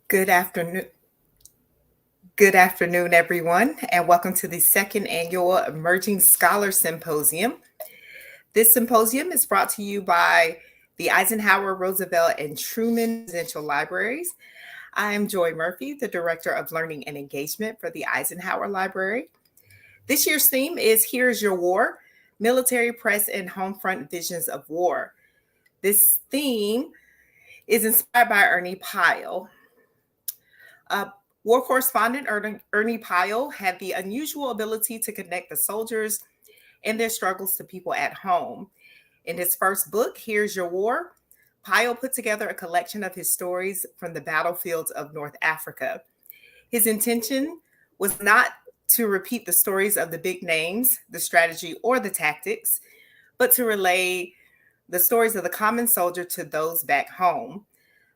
Good afternoon. Good afternoon, everyone, and welcome to the second annual Emerging Scholar Symposium. This symposium is brought to you by the Eisenhower, Roosevelt, and Truman Presidential Libraries. I am Joy Murphy, the Director of Learning and Engagement for the Eisenhower Library. This year's theme is Here's Your War, Military Press and Homefront Visions of War. This theme is inspired by Ernie Pyle. War correspondent Ernie Pyle had the unusual ability to connect the soldiers and their struggles to people at home. In his first book, Here's Your War, Pyle put together a collection of his stories from the battlefields of North Africa. His intention was not to repeat the stories of the big names, the strategy, or the tactics, but to relay the stories of the common soldier to those back home.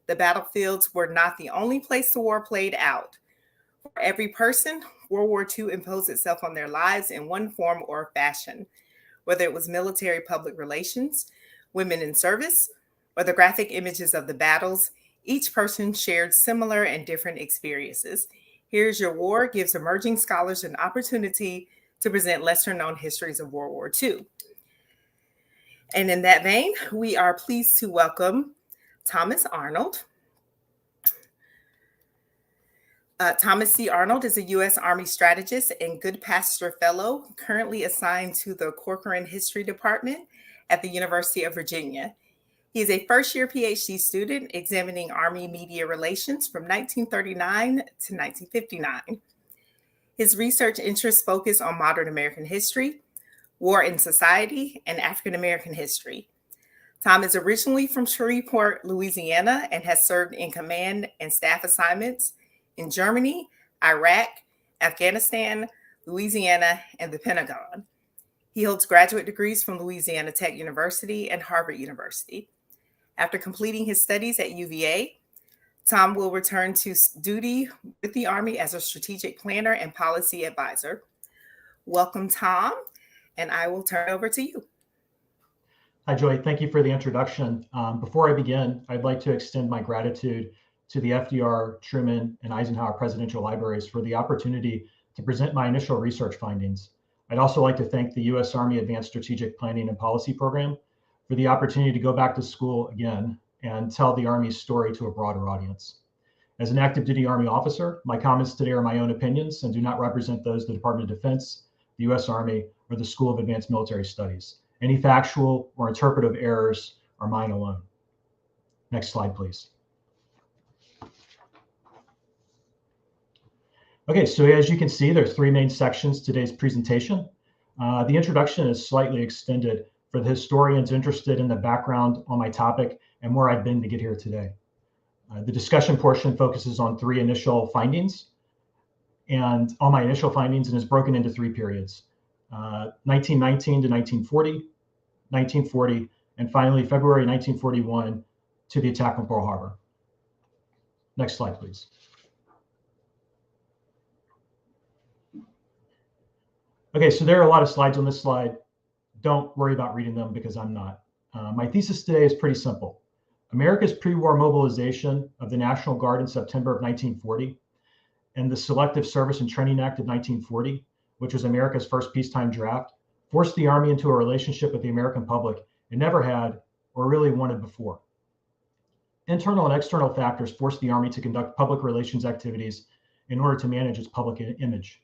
The battlefields were not the only place the war played out. For every person, World War II imposed itself on their lives in one form or fashion, whether it was military public relations, women in service, or the graphic images of the battles. Each person shared similar and different experiences. Here's Your War gives emerging scholars an opportunity to present lesser-known histories of World War II. And in that vein, we are pleased to welcome Thomas Arnold. Thomas C. Arnold is a U.S. Army strategist and Good Pastor Fellow, currently assigned to the Corcoran History Department at the University of Virginia. He is a first-year PhD student examining Army media relations from 1939 to 1959. His research interests focus on modern American history, war and society, and African American history. Tom is originally from Shreveport, Louisiana, and has served in command and staff assignments in Germany, Iraq, Afghanistan, Louisiana, and the Pentagon. He holds graduate degrees from Louisiana Tech University and Harvard University. After completing his studies at UVA, Tom will return to duty with the Army as a strategic planner and policy advisor. Welcome, Tom, and I will turn it over to you. Hi, Joy. Thank you for the introduction. Before I begin, I'd like to extend my gratitude to the FDR, Truman, and Eisenhower Presidential Libraries for the opportunity to present my initial research findings. I'd also like to thank the U.S. Army Advanced Strategic Planning and Policy Program for the opportunity to go back to school again and tell the Army's story to a broader audience. As an active duty Army officer, my comments today are my own opinions and do not represent those of the Department of Defense, the U.S. Army, or the School of Advanced Military Studies. Any factual or interpretive errors are mine alone. Next slide, please. Okay, so as you can see, there's three main sections to today's presentation. The introduction is slightly extended for the historians interested in the background on my topic and where I've been to get here today. The discussion portion focuses on three initial findings and all my initial findings, and is broken into three periods: 1919 to 1940, 1940, and finally February 1941 to the attack on Pearl Harbor. Next slide, please. Okay, so there are a lot of slides on this slide. Don't worry about reading them because I'm not. My thesis today is pretty simple. America's pre-war mobilization of the National Guard in September of 1940 and the Selective Service and Training Act of 1940, which was America's first peacetime draft, forced the Army into a relationship with the American public it never had or really wanted before. Internal and external factors forced the Army to conduct public relations activities in order to manage its public image.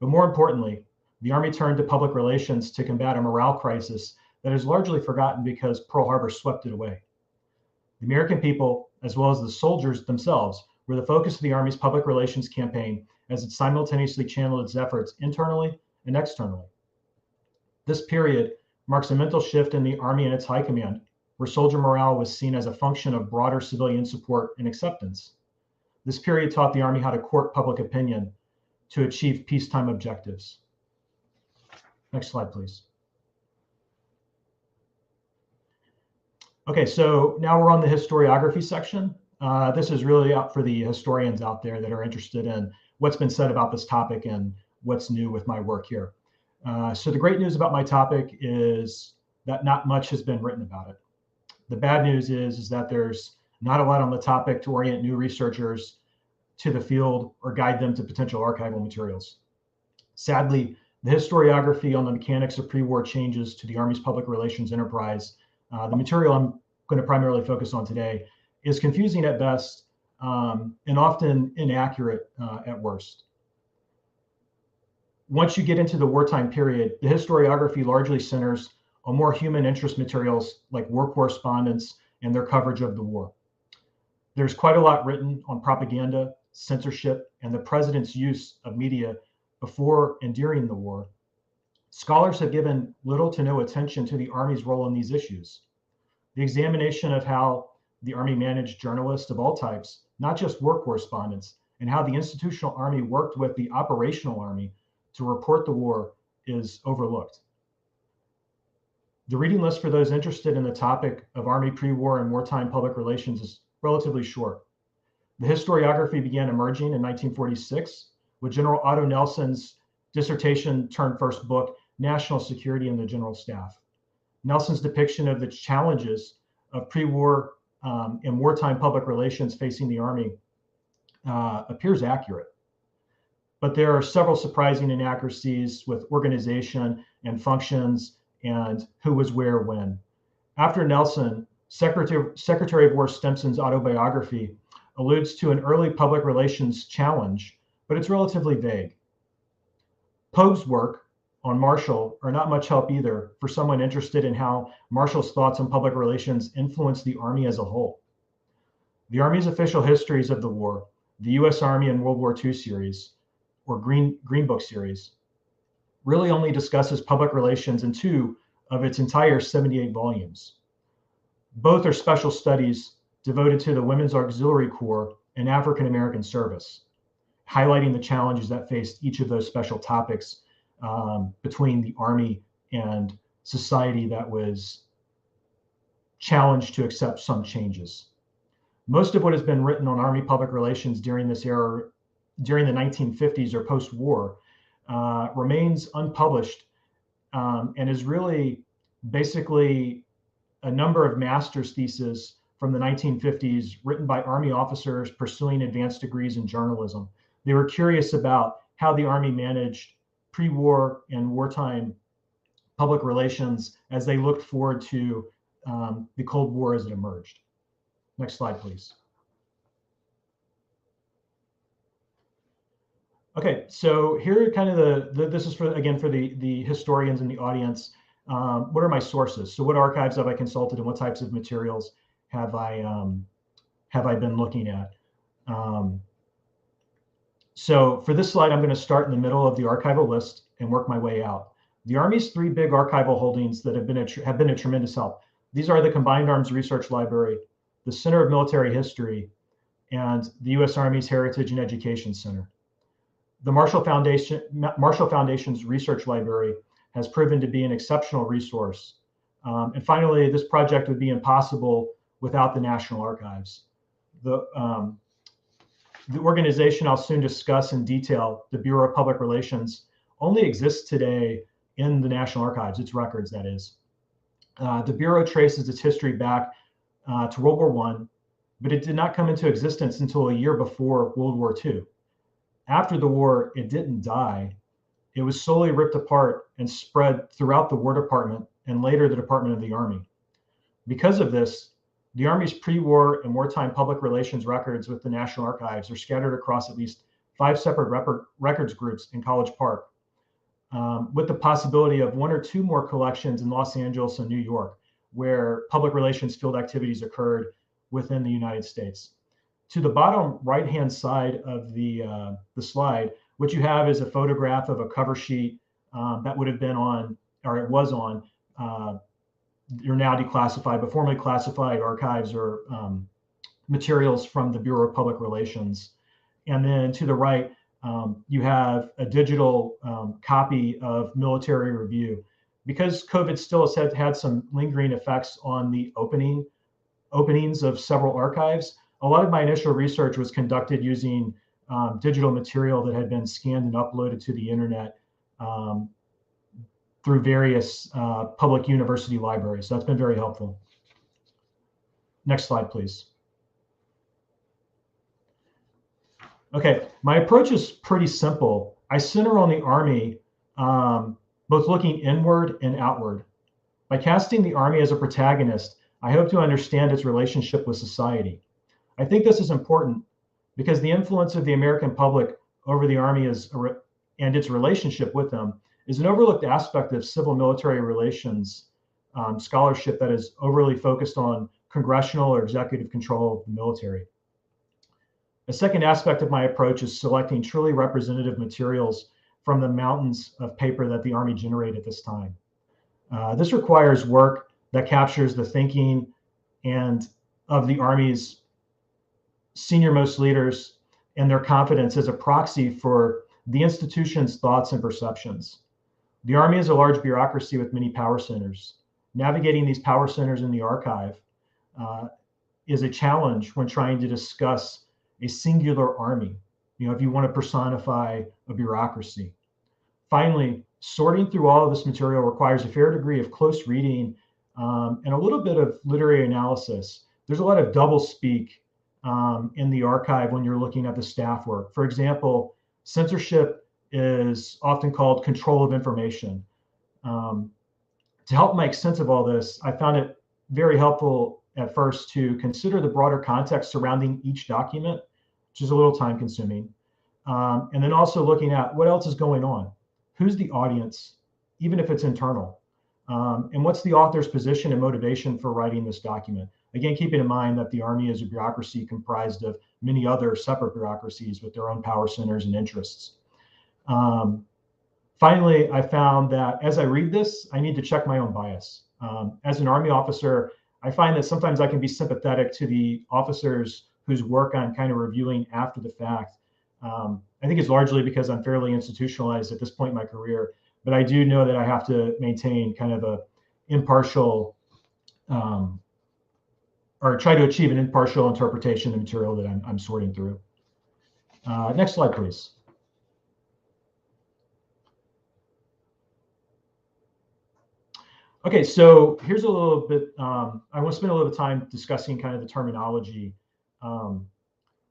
But more importantly, the Army turned to public relations to combat a morale crisis that is largely forgotten because Pearl Harbor swept it away. The American people, as well as the soldiers themselves, were the focus of the Army's public relations campaign as it simultaneously channeled its efforts internally and externally. This period marks a mental shift in the Army and its high command, where soldier morale was seen as a function of broader civilian support and acceptance. This period taught the Army how to court public opinion to achieve peacetime objectives. Next slide, please. Okay, so now we're on the historiography section. This is really out for the historians out there that are interested in what's been said about this topic and what's new with my work here. So the great news about my topic is that not much has been written about it. The bad news is that there's not a lot on the topic to orient new researchers to the field or guide them to potential archival materials. Sadly, the historiography on the mechanics of pre-war changes to the Army's public relations enterprise, the material I'm going to primarily focus on today, is confusing at best and often inaccurate at worst. Once you get into the wartime period, the historiography largely centers on more human interest materials like war correspondence and their coverage of the war. There's quite a lot written on propaganda, censorship, and the president's use of media before and during the war. Scholars have given little to no attention to the Army's role in these issues. The examination of how the Army managed journalists of all types, not just war correspondents, and how the institutional Army worked with the operational Army to report the war is overlooked. The reading list for those interested in the topic of Army pre-war and wartime public relations is relatively short. The historiography began emerging in 1946 with General Otto Nelson's dissertation turned first book, National Security and the General Staff. Nelson's depiction of the challenges of pre-war and wartime public relations facing the Army appears accurate. But there are several surprising inaccuracies with organization and functions and who was where when. After Nelson, Secretary of War Stimson's autobiography alludes to an early public relations challenge, but it's relatively vague. Pogue's work on Marshall are not much help either for someone interested in how Marshall's thoughts on public relations influenced the Army as a whole. The Army's official histories of the war, the U.S. Army and World War II series, or Green Book series, really only discusses public relations in 2 of its entire 78 volumes. Both are special studies devoted to the Women's Auxiliary Corps and African American service, highlighting the challenges that faced each of those special topics between the Army and society that was challenged to accept some changes. Most of what has been written on Army public relations during this era, during the 1950s or post-war, remains unpublished and is really basically a number of master's theses from the 1950s written by Army officers pursuing advanced degrees in journalism. They were curious about how the Army managed pre-war and wartime public relations as they looked forward to the Cold War as it emerged. Next slide, please. Okay, so here are kind of this is for, again, for the historians in the audience. What are my sources? So what archives have I consulted and what types of materials have I been looking at? So for this slide, I'm going to start in the middle of the archival list and work my way out. The Army's 3 big archival holdings that have been a tremendous help. These are the Combined Arms Research Library, the Center of Military History, and the U.S. Army's Heritage and Education Center. The Marshall Foundation's Research Library has proven to be an exceptional resource. And finally, this project would be impossible without the National Archives. The organization I'll soon discuss in detail, the Bureau of Public Relations, only exists today in the National Archives, its records, that is. The Bureau traces its history back to World War I, but it did not come into existence until a year before World War II. After the war, it didn't die. It was slowly ripped apart and spread throughout the War Department and later the Department of the Army. Because of this, the Army's pre-war and wartime public relations records with the National Archives are scattered across at least 5 separate records groups in College Park, with the possibility of 1 or 2 more collections in Los Angeles and New York, where public relations field activities occurred within the United States. To the bottom right-hand side of the slide, what you have is a photograph of a cover sheet that would have been on, or it was on, your now declassified, but formerly classified archives or materials from the Bureau of Public Relations. And then to the right, you have a digital copy of Military Review. Because COVID still has had some lingering effects on the openings of several archives, a lot of my initial research was conducted using digital material that had been scanned and uploaded to the internet through various public university libraries. So that's been very helpful. Next slide, please. Okay, my approach is pretty simple. I center on the Army, both looking inward and outward. By casting the Army as a protagonist, I hope to understand its relationship with society. I think this is important because the influence of the American public over the Army and its relationship with them is an overlooked aspect of civil military relations scholarship that is overly focused on congressional or executive control of the military. A second aspect of my approach is selecting truly representative materials from the mountains of paper that the Army generated at this time. This requires work that captures the thinking and of the Army's senior-most leaders and their confidence as a proxy for the institution's thoughts and perceptions. The Army is a large bureaucracy with many power centers. Navigating these power centers in the archive is a challenge when trying to discuss a singular army, if you want to personify a bureaucracy. Finally, sorting through all of this material requires a fair degree of close reading and a little bit of literary analysis. There's a lot of doublespeak in the archive when you're looking at the staff work. For example, censorship is often called control of information. To help make sense of all this, I found it very helpful at first to consider the broader context surrounding each document, which is a little time consuming. And then also looking at what else is going on. Who's the audience, even if it's internal? And what's the author's position and motivation for writing this document? Again, keeping in mind that the Army is a bureaucracy comprised of many other separate bureaucracies with their own power centers and interests. Finally, I found that as I read this, I need to check my own bias. As an Army officer, I find that sometimes I can be sympathetic to the officers whose work I'm kind of reviewing after the fact. I think it's largely because I'm fairly institutionalized at this point in my career, but I do know that I have to maintain kind of a impartial, or try to achieve an impartial interpretation of the material that I'm sorting through. Next slide, please. Okay, so here's a little bit, I want to spend a little time discussing kind of the terminology.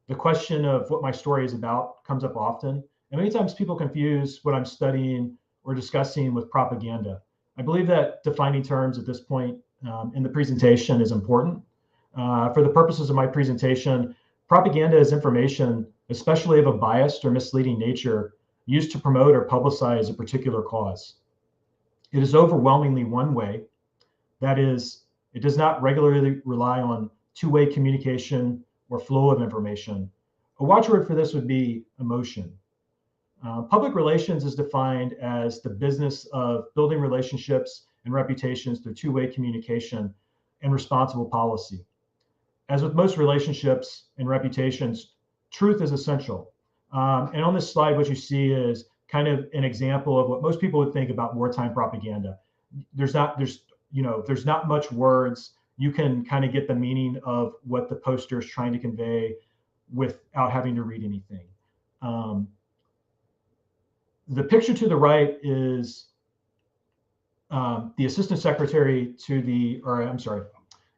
The question of what my story is about comes up often. And many times people confuse what I'm studying or discussing with propaganda. I believe that defining terms at this point in the presentation is important. For the purposes of my presentation, propaganda is information, especially of a biased or misleading nature, used to promote or publicize a particular cause. It is overwhelmingly one way. That is, it does not regularly rely on two-way communication or flow of information. A watchword for this would be emotion. Public relations is defined as the business of building relationships and reputations through two-way communication and responsible policy. As with most relationships and reputations, truth is essential. And on this slide, what you see is kind of an example of what most people would think about wartime propaganda. There's not much words. You can kind of get the meaning of what the poster is trying to convey without having to read anything. The picture to the right is the assistant secretary to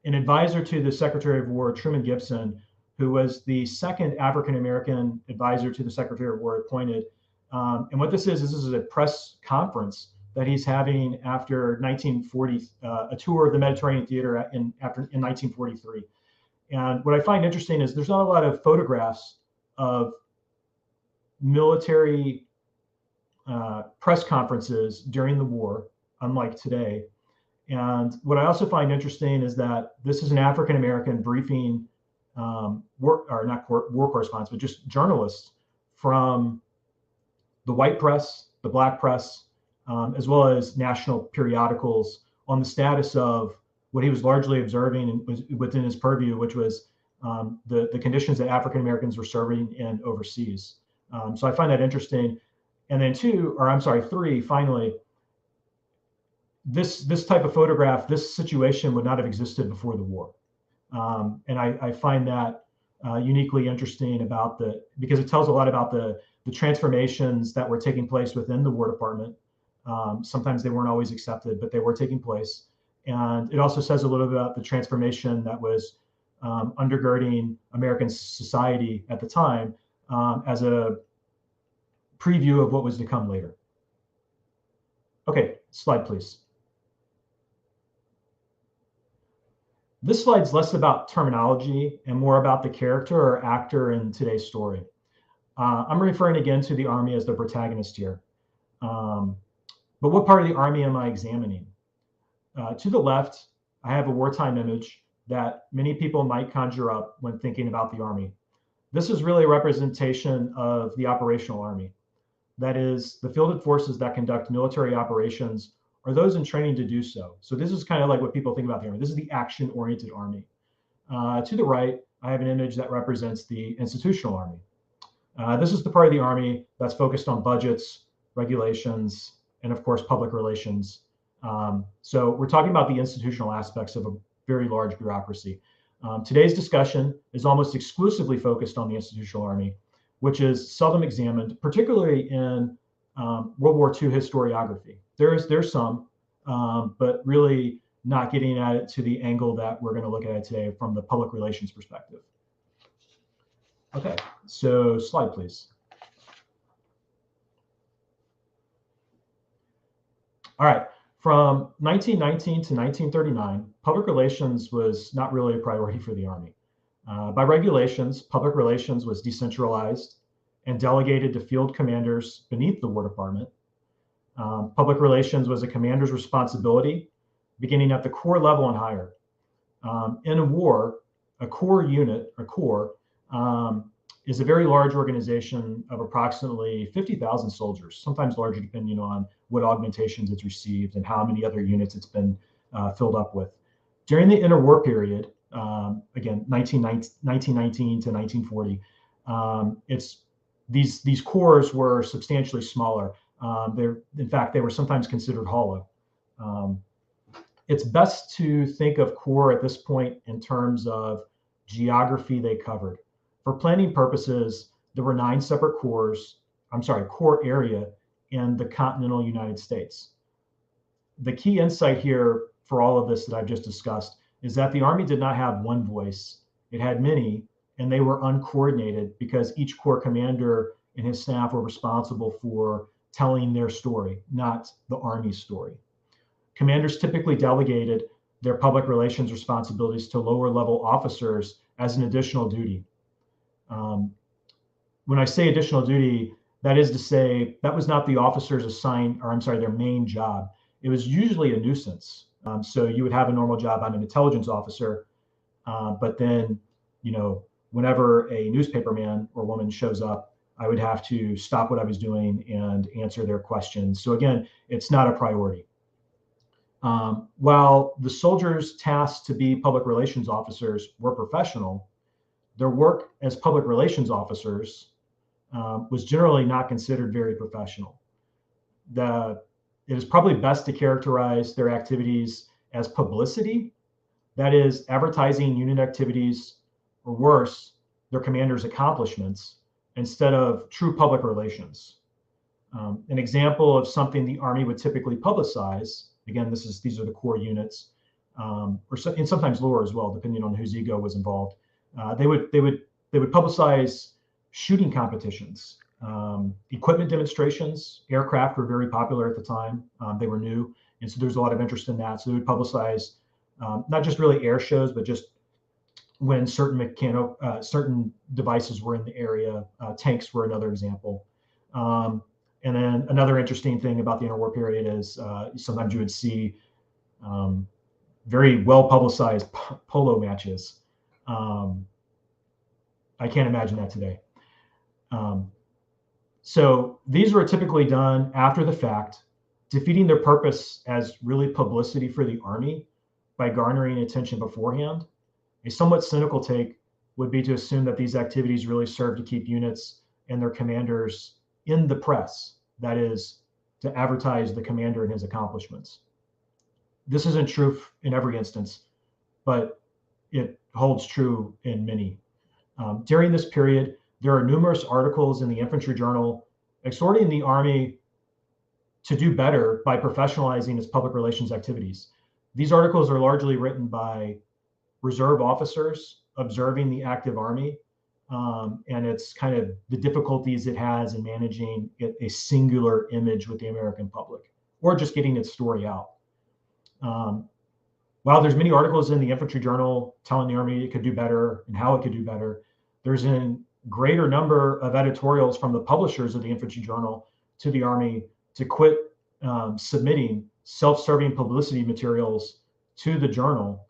an advisor to the Secretary of War, Truman Gibson, who was the second African-American advisor to the Secretary of War appointed. And what this is a press conference that he's having after 1940, a tour of the Mediterranean theater in 1943. And what I find interesting is there's not a lot of photographs of military press conferences during the war, unlike today. And what I also find interesting is that this is an African-American briefing war correspondents, but just journalists from the white press, the black press, as well as national periodicals on the status of what he was largely observing and was within his purview, which was the conditions that African Americans were serving in overseas. So I find that interesting. And then three, finally, this type of photograph, this situation would not have existed before the war. And I find that uniquely interesting because it tells a lot about the transformations that were taking place within the War Department. Sometimes they weren't always accepted, but they were taking place. And it also says a little bit about the transformation that was undergirding American society at the time, as a preview of what was to come later. Okay, slide please. This slide's less about terminology and more about the character or actor in today's story. I'm referring again to the Army as the protagonist here. But what part of the Army am I examining? To the left, I have a wartime image that many people might conjure up when thinking about the Army. This is really a representation of the operational Army. That is, the fielded forces that conduct military operations are those in training to do so. So this is kind of like what people think about the Army. This is the action-oriented Army. To the right, I have an image that represents the institutional Army. This is the part of the Army that's focused on budgets, regulations, and of course, public relations. So we're talking about the institutional aspects of a very large bureaucracy. Today's discussion is almost exclusively focused on the institutional Army, which is seldom examined, particularly in World War II historiography. There's some, but really not getting at it to the angle that we're going to look at it today from the public relations perspective. Okay, so slide please. All right, from 1919 to 1939, public relations was not really a priority for the Army. By regulations, public relations was decentralized and delegated to field commanders beneath the War Department. Public relations was a commander's responsibility, beginning at the corps level and higher. In a war, a corps unit, a corps, is a very large organization of approximately 50,000 soldiers, sometimes larger depending on what augmentations it's received and how many other units it's been filled up with. During the interwar period, again, 1919 to 1940, these corps were substantially smaller. In fact, they were sometimes considered hollow. It's best to think of corps at this point in terms of geography they covered. For planning purposes, there were 9 separate corps area in the continental United States. The key insight here for all of this that I've just discussed is that the Army did not have one voice. It had many, and they were uncoordinated because each corps commander and his staff were responsible for telling their story, not the Army's story. Commanders typically delegated their public relations responsibilities to lower level officers as an additional duty. When I say additional duty, that is to say that was not the officer's their main job. It was usually a nuisance. So you would have a normal job. I'm an intelligence officer, but then, whenever a newspaperman or woman shows up, I would have to stop what I was doing and answer their questions. So again, it's not a priority. While the soldiers tasked to be public relations officers were professional, their work as public relations officers was generally not considered very professional. It is probably best to characterize their activities as publicity, that is, advertising unit activities, or worse, their commander's accomplishments, instead of true public relations. An example of something the Army would typically publicize, again, these are the core units, and sometimes lower as well, depending on whose ego was involved. They would publicize shooting competitions, equipment demonstrations. Aircraft were very popular at the time. They were new, and so there's a lot of interest in that. So they would publicize not just really air shows, but just when certain devices were in the area. Tanks were another example. And then another interesting thing about the interwar period is sometimes you would see very well publicized polo matches. I can't imagine that today. So these were typically done after the fact, defeating their purpose as really publicity for the Army by garnering attention beforehand. A somewhat cynical take would be to assume that these activities really serve to keep units and their commanders in the press, that is, to advertise the commander and his accomplishments. This isn't true in every instance, but it holds true in many. During this period, there are numerous articles in the Infantry Journal exhorting the Army to do better by professionalizing its public relations activities. These articles are largely written by reserve officers observing the active Army, and it's kind of the difficulties it has in managing a singular image with the American public, or just getting its story out. While there's many articles in the Infantry Journal telling the Army it could do better and how it could do better, there's a greater number of editorials from the publishers of the Infantry Journal to the Army to quit submitting self-serving publicity materials to the journal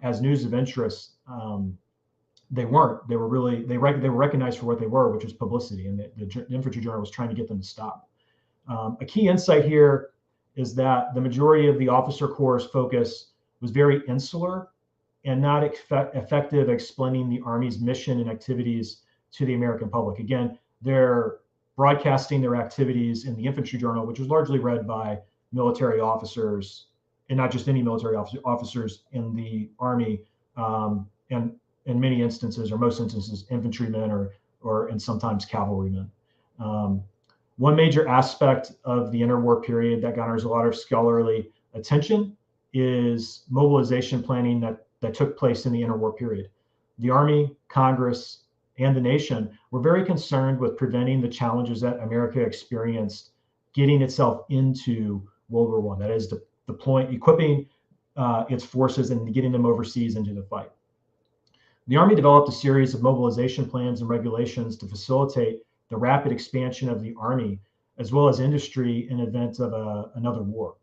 as news of interest. They weren't. They were recognized for what they were, which was publicity, and the Infantry Journal was trying to get them to stop. A key insight here is that the majority of the officer corps' focus was very insular and not effective explaining the Army's mission and activities to the American public. Again, they're broadcasting their activities in the Infantry Journal, which was largely read by military officers, and not just any military officers in the Army, and in many instances, or most instances, infantrymen and sometimes cavalrymen. One major aspect of the interwar period that garners a lot of scholarly attention is mobilization planning that took place in the interwar period. The Army, Congress, and the nation were very concerned with preventing the challenges that America experienced getting itself into World War I. That is, equipping its forces and getting them overseas into the fight. The Army developed a series of mobilization plans and regulations to facilitate the rapid expansion of the Army, as well as industry in event of another war.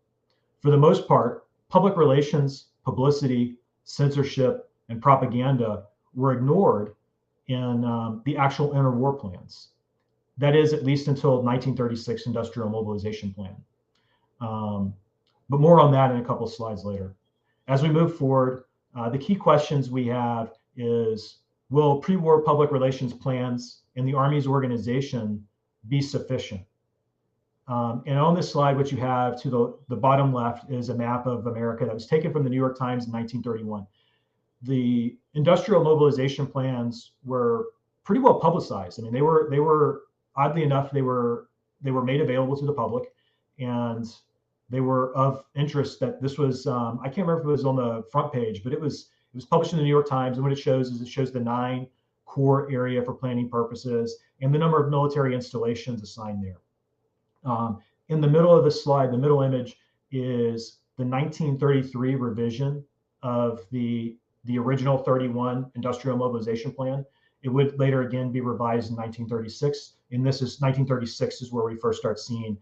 For the most part, public relations, publicity, censorship, and propaganda were ignored in the actual interwar plans. That is, at least until 1936 Industrial Mobilization Plan. But more on that in a couple of slides later. As we move forward, the key questions we have is, will pre-war public relations plans in the Army's organization be sufficient? And on this slide, what you have to the bottom left is a map of America that was taken from the New York Times in 1931. The industrial mobilization plans were pretty well publicized. I mean, they were oddly enough, they were made available to the public, and they were of interest. That this was, I can't remember if it was on the front page, but it was published in the New York Times. And what it shows is it shows the 9 core area for planning purposes and the number of military installations assigned there. In the middle of the slide, the middle image is the 1933 revision of the original 31 Industrial Mobilization Plan. It would later again be revised in 1936. And this is 1936 is where we first start seeing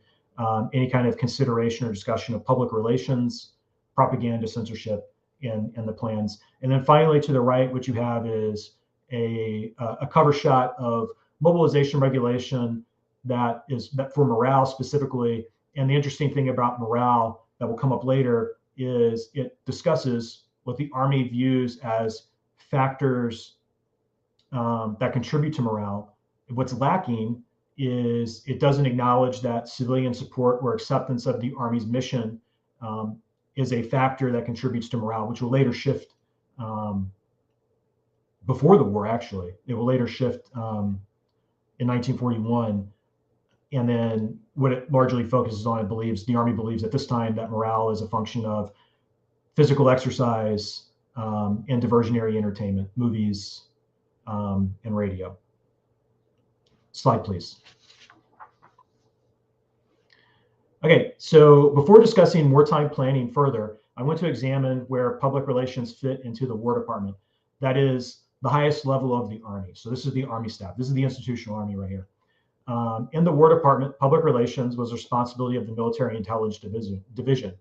any kind of consideration or discussion of public relations, propaganda, censorship in the plans. And then finally, to the right, what you have is a cover shot of mobilization regulation that for morale specifically. And the interesting thing about morale that will come up later is it discusses what the Army views as factors that contribute to morale. What's lacking is it doesn't acknowledge that civilian support or acceptance of the Army's mission is a factor that contributes to morale, which will later shift before the war, actually. It will later shift in 1941. And then what it largely focuses on, the Army believes at this time that morale is a function of physical exercise and diversionary entertainment, movies and radio. Slide, please. Okay, so before discussing wartime planning further, I want to examine where public relations fit into the War Department. That is the highest level of the Army. So this is the Army staff. This is the institutional Army right here. In the War Department, public relations was the responsibility of the Military Intelligence Division.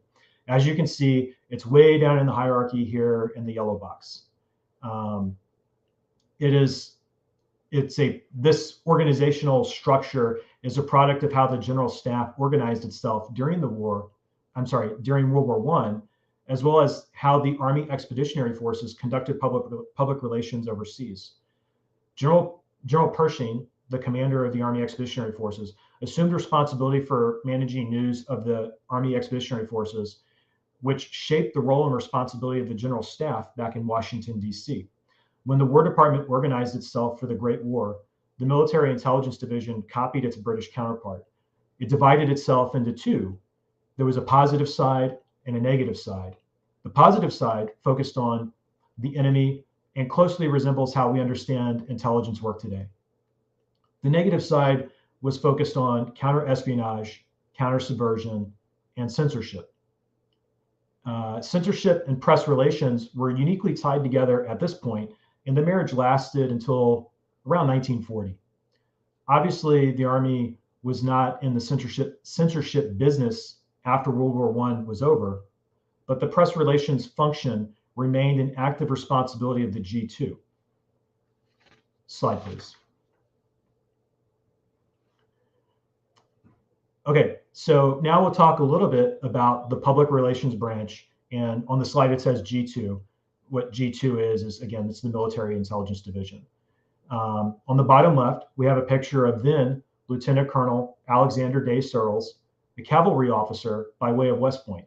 As you can see, it's way down in the hierarchy here in the yellow box. This organizational structure is a product of how the general staff organized itself during World War I, as well as how the Army Expeditionary Forces conducted public relations overseas. General Pershing, the commander of the Army Expeditionary Forces, assumed responsibility for managing news of the Army Expeditionary Forces, which shaped the role and responsibility of the general staff back in Washington, D.C. When the War Department organized itself for the Great War, the Military Intelligence Division copied its British counterpart. It divided itself into two. There was a positive side and a negative side. The positive side focused on the enemy and closely resembles how we understand intelligence work today. The negative side was focused on counter-espionage, counter-subversion, and censorship. Censorship and press relations were uniquely tied together at this point, and the marriage lasted until around 1940. Obviously, the Army was not in the censorship business after World War I was over, but the press relations function remained an active responsibility of the G2. Slide, please. Okay, so now we'll talk a little bit about the public relations branch. And on the slide, it says G2. What G2 is again, it's the military intelligence division. On the bottom left, we have a picture of then Lieutenant Colonel Alexander Day Searles, a cavalry officer by way of West Point.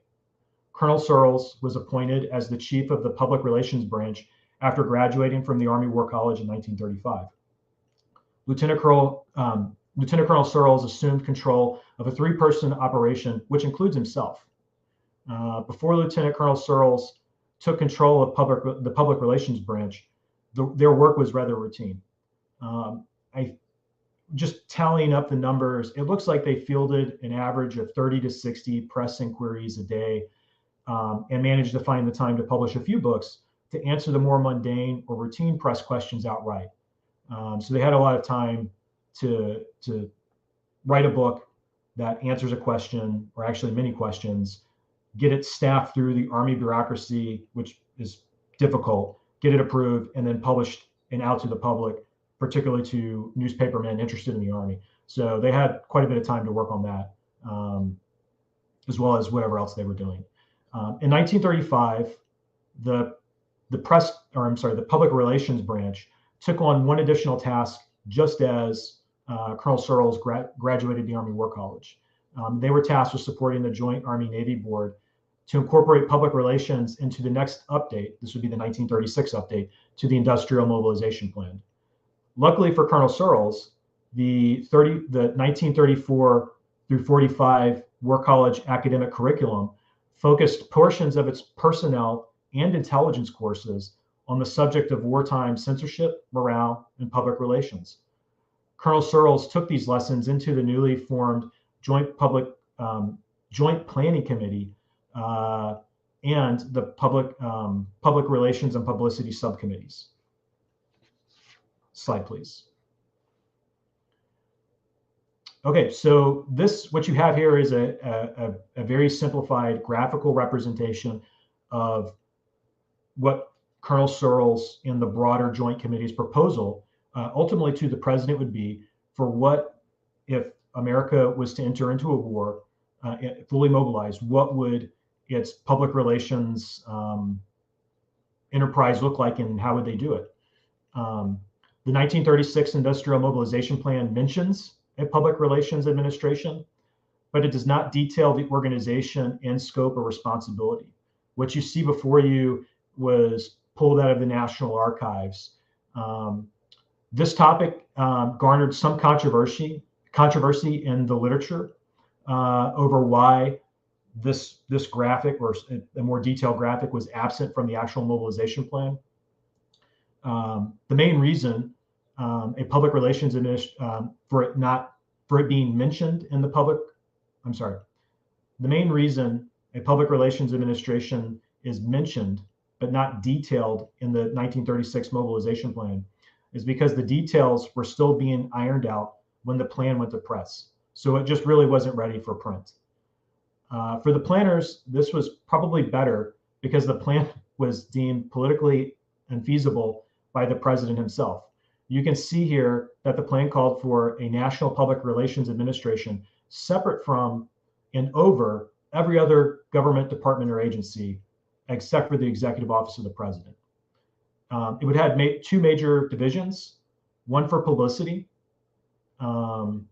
Colonel Searles was appointed as the chief of the public relations branch after graduating from the Army War College in 1935. Lieutenant Colonel Searles assumed control of a 3-person operation, which includes himself. Before Lieutenant Colonel Searles took control of the public relations branch, their work was rather routine. Just tallying up the numbers, it looks like they fielded an average of 30 to 60 press inquiries a day, and managed to find the time to publish a few books to answer the more mundane or routine press questions outright. So they had a lot of time to write a book that answers a question, or actually many questions, get it staffed through the Army bureaucracy, which is difficult, get it approved, and then published and out to the public, particularly to newspapermen interested in the Army. So they had quite a bit of time to work on that, as well as whatever else they were doing. In 1935, the public relations branch took on one additional task just as Colonel Searles graduated the Army War College. They were tasked with supporting the Joint Army-Navy Board to incorporate public relations into the next update. This would be the 1936 update to the Industrial Mobilization Plan. Luckily for Colonel Searles, the 1934 through 45 War College academic curriculum focused portions of its personnel and intelligence courses on the subject of wartime censorship, morale, and public relations. Colonel Searles took these lessons into the newly formed Joint Planning Committee and the public relations and publicity subcommittees. Slide, please. Okay, so what you have here is a very simplified graphical representation of what Colonel Searles in the broader Joint Committee's proposal ultimately to the president would be for what if America was to enter into a war fully mobilized, what would its public relations enterprise look like, and how would they do it? The 1936 Industrial Mobilization Plan mentions a public relations administration, but it does not detail the organization and scope of responsibility. What you see before you was pulled out of the National Archives. This topic garnered some controversy in the literature over why this graphic, or a more detailed graphic, was absent from the actual mobilization plan. The main reason a public relations for it being mentioned in the public, the main reason a public relations administration is mentioned but not detailed in the 1936 mobilization plan is because the details were still being ironed out when the plan went to press. So it just really wasn't ready for print. For the planners, this was probably better because the plan was deemed politically unfeasible by the president himself. You can see here that the plan called for a national public relations administration separate from and over every other government department or agency, except for the executive office of the president. It would have two major divisions, one for publicity. And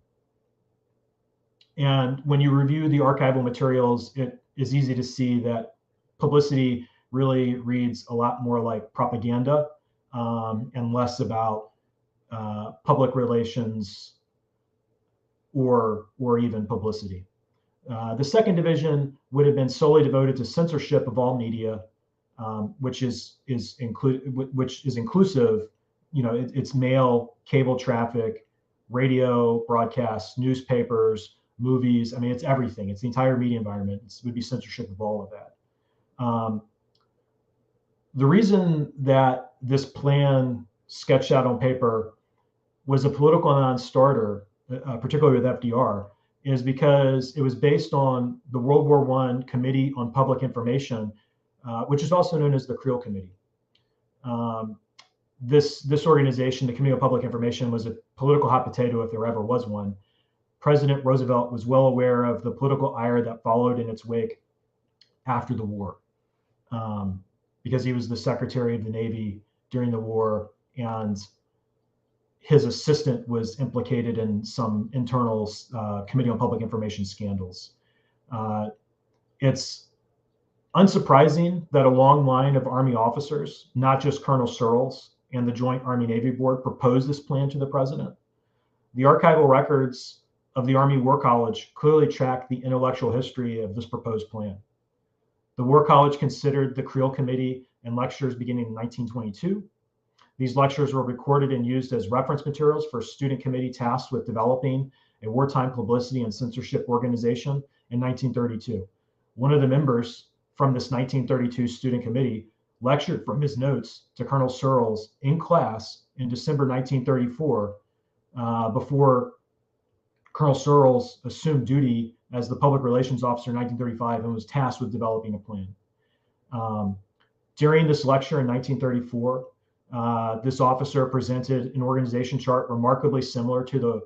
when you review the archival materials, it is easy to see that publicity really reads a lot more like propaganda and less about public relations or even publicity. The second division would have been solely devoted to censorship of all media, which is inclusive. It's mail, cable traffic, radio, broadcasts, newspapers, movies. I mean, it's everything. It's the entire media environment. It would be censorship of all of that. The reason that this plan sketched out on paper was a political non-starter, particularly with FDR, is because it was based on the World War I Committee on Public Information, which is also known as the Creel Committee. This organization, the Committee on Public Information, was a political hot potato if there ever was one. President Roosevelt was well aware of the political ire that followed in its wake after the war, because he was the Secretary of the Navy during the war, and his assistant was implicated in some internal Committee on Public Information scandals. It's unsurprising that a long line of Army officers, not just Colonel Searles and the Joint Army-Navy Board, proposed this plan to the president. The archival records of the Army War College clearly track the intellectual history of this proposed plan. The War College considered the Creel Committee and lectures beginning in 1922. These lectures were recorded and used as reference materials for a student committee tasked with developing a wartime publicity and censorship organization in 1932. One of the members from this 1932 student committee lectured from his notes to Colonel Searles in class in December 1934, before Colonel Searles assumed duty as the public relations officer in 1935 and was tasked with developing a plan. During this lecture in 1934, this officer presented an organization chart remarkably similar to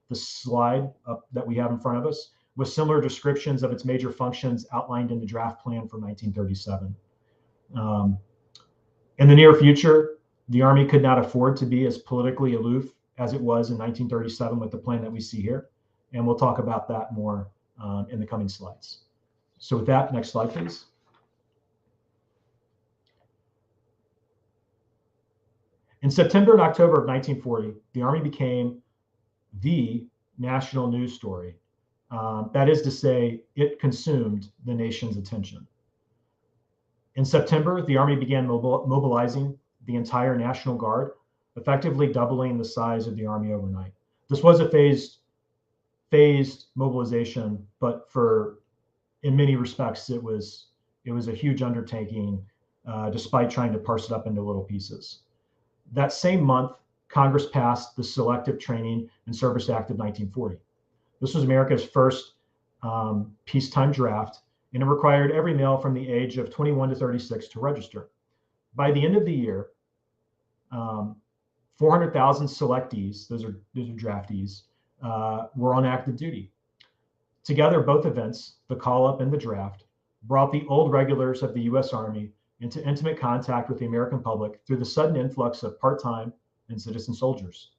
the slide that we have in front of us, with similar descriptions of its major functions outlined in the draft plan from 1937. In the near future, the Army could not afford to be as politically aloof as it was in 1937 with the plan that we see here. And we'll talk about that more in the coming slides. So with that, next slide, please. In September and October of 1940, the Army became the national news story. That is to say, it consumed the nation's attention. In September, the Army began mobilizing the entire National Guard, effectively doubling the size of the Army overnight. This was a phased mobilization, but in many respects, it was a huge undertaking, despite trying to parse it up into little pieces. That same month, Congress passed the Selective Training and Service Act of 1940. This was America's first peacetime draft, and it required every male from the age of 21 to 36 to register. By the end of the year, 400,000 selectees, those are draftees, were on active duty. Together, both events, the call-up and the draft, brought the old regulars of the U.S. Army into intimate contact with the American public through the sudden influx of part-time and citizen soldiers.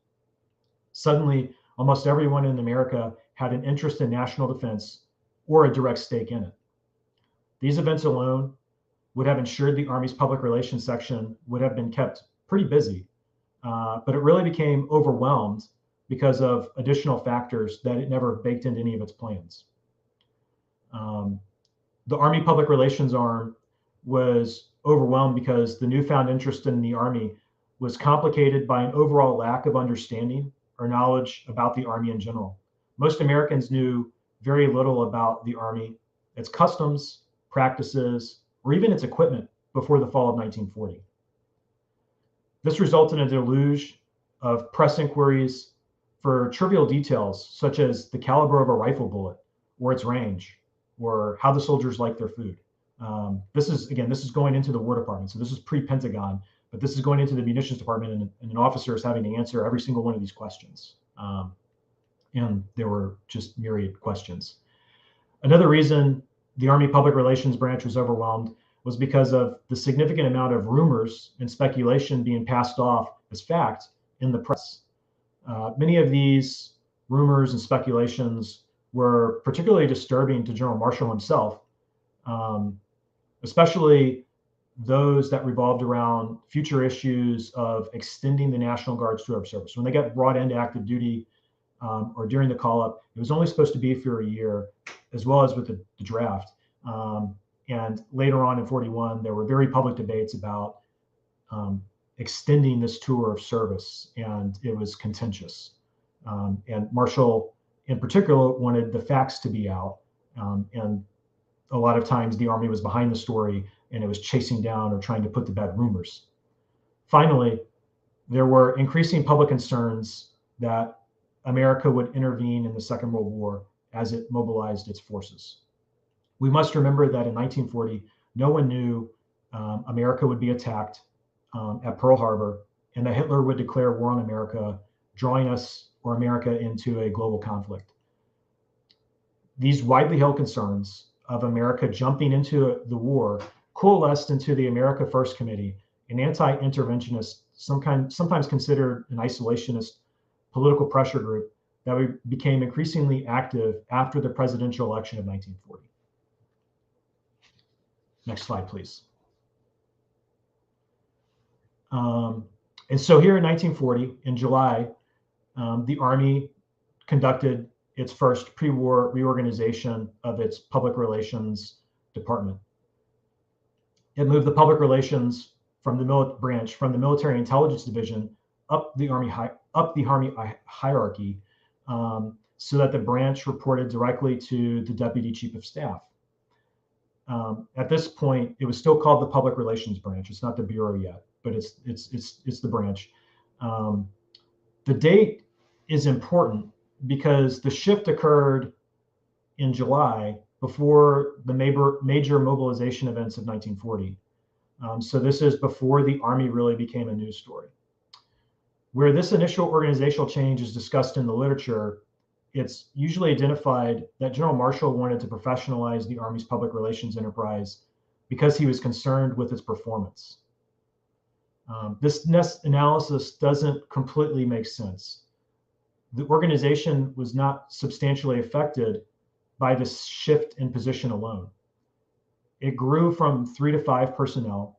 Suddenly, almost everyone in America had an interest in national defense or a direct stake in it. These events alone would have ensured the Army's public relations section would have been kept pretty busy, but it really became overwhelmed because of additional factors that it never baked into any of its plans. The Army Public Relations arm was overwhelmed because the newfound interest in the Army was complicated by an overall lack of understanding or knowledge about the Army in general. Most Americans knew very little about the Army, its customs, practices, or even its equipment before the fall of 1940. This resulted in a deluge of press inquiries for trivial details, such as the caliber of a rifle bullet, or its range, or how the soldiers like their food. This is going into the War Department, so this is pre-Pentagon, but this is going into the Munitions Department, and an officer is having to answer every single one of these questions. And there were just myriad questions. Another reason the Army Public Relations branch was overwhelmed was because of the significant amount of rumors and speculation being passed off as fact in the press. Many of these rumors and speculations were particularly disturbing to General Marshall himself, especially those that revolved around future issues of extending the National Guard's tour of service. When they got brought into active duty or during the call-up, it was only supposed to be for a year, as well as with the draft. And later on in 41, there were very public debates about extending this tour of service, and it was contentious. And Marshall, in particular, wanted the facts to be out. And a lot of times the Army was behind the story and it was chasing down or trying to put to bed rumors. Finally, there were increasing public concerns that America would intervene in the Second World War as it mobilized its forces. We must remember that in 1940, no one knew America would be attacked at Pearl Harbor and that Hitler would declare war on America, drawing us or America into a global conflict. These widely held concerns of America jumping into the war coalesced into the America First Committee, an anti-interventionist, sometimes considered an isolationist political pressure group that became increasingly active after the presidential election of 1940. Next slide, please. And so here in 1940, in July, the Army conducted its first pre-war reorganization of its public relations department. It moved the public relations from the military intelligence division up the Army hierarchy, so that the branch reported directly to the Deputy Chief of Staff. At this point, it was still called the Public Relations Branch. It's not the Bureau yet, but it's the branch. The date is important because the shift occurred in July before the major mobilization events of 1940. So this is before the Army really became a news story. Where this initial organizational change is discussed in the literature, it's usually identified that General Marshall wanted to professionalize the Army's public relations enterprise because he was concerned with its performance. This analysis doesn't completely make sense. The organization was not substantially affected by this shift in position alone. It grew from 3 to 5 personnel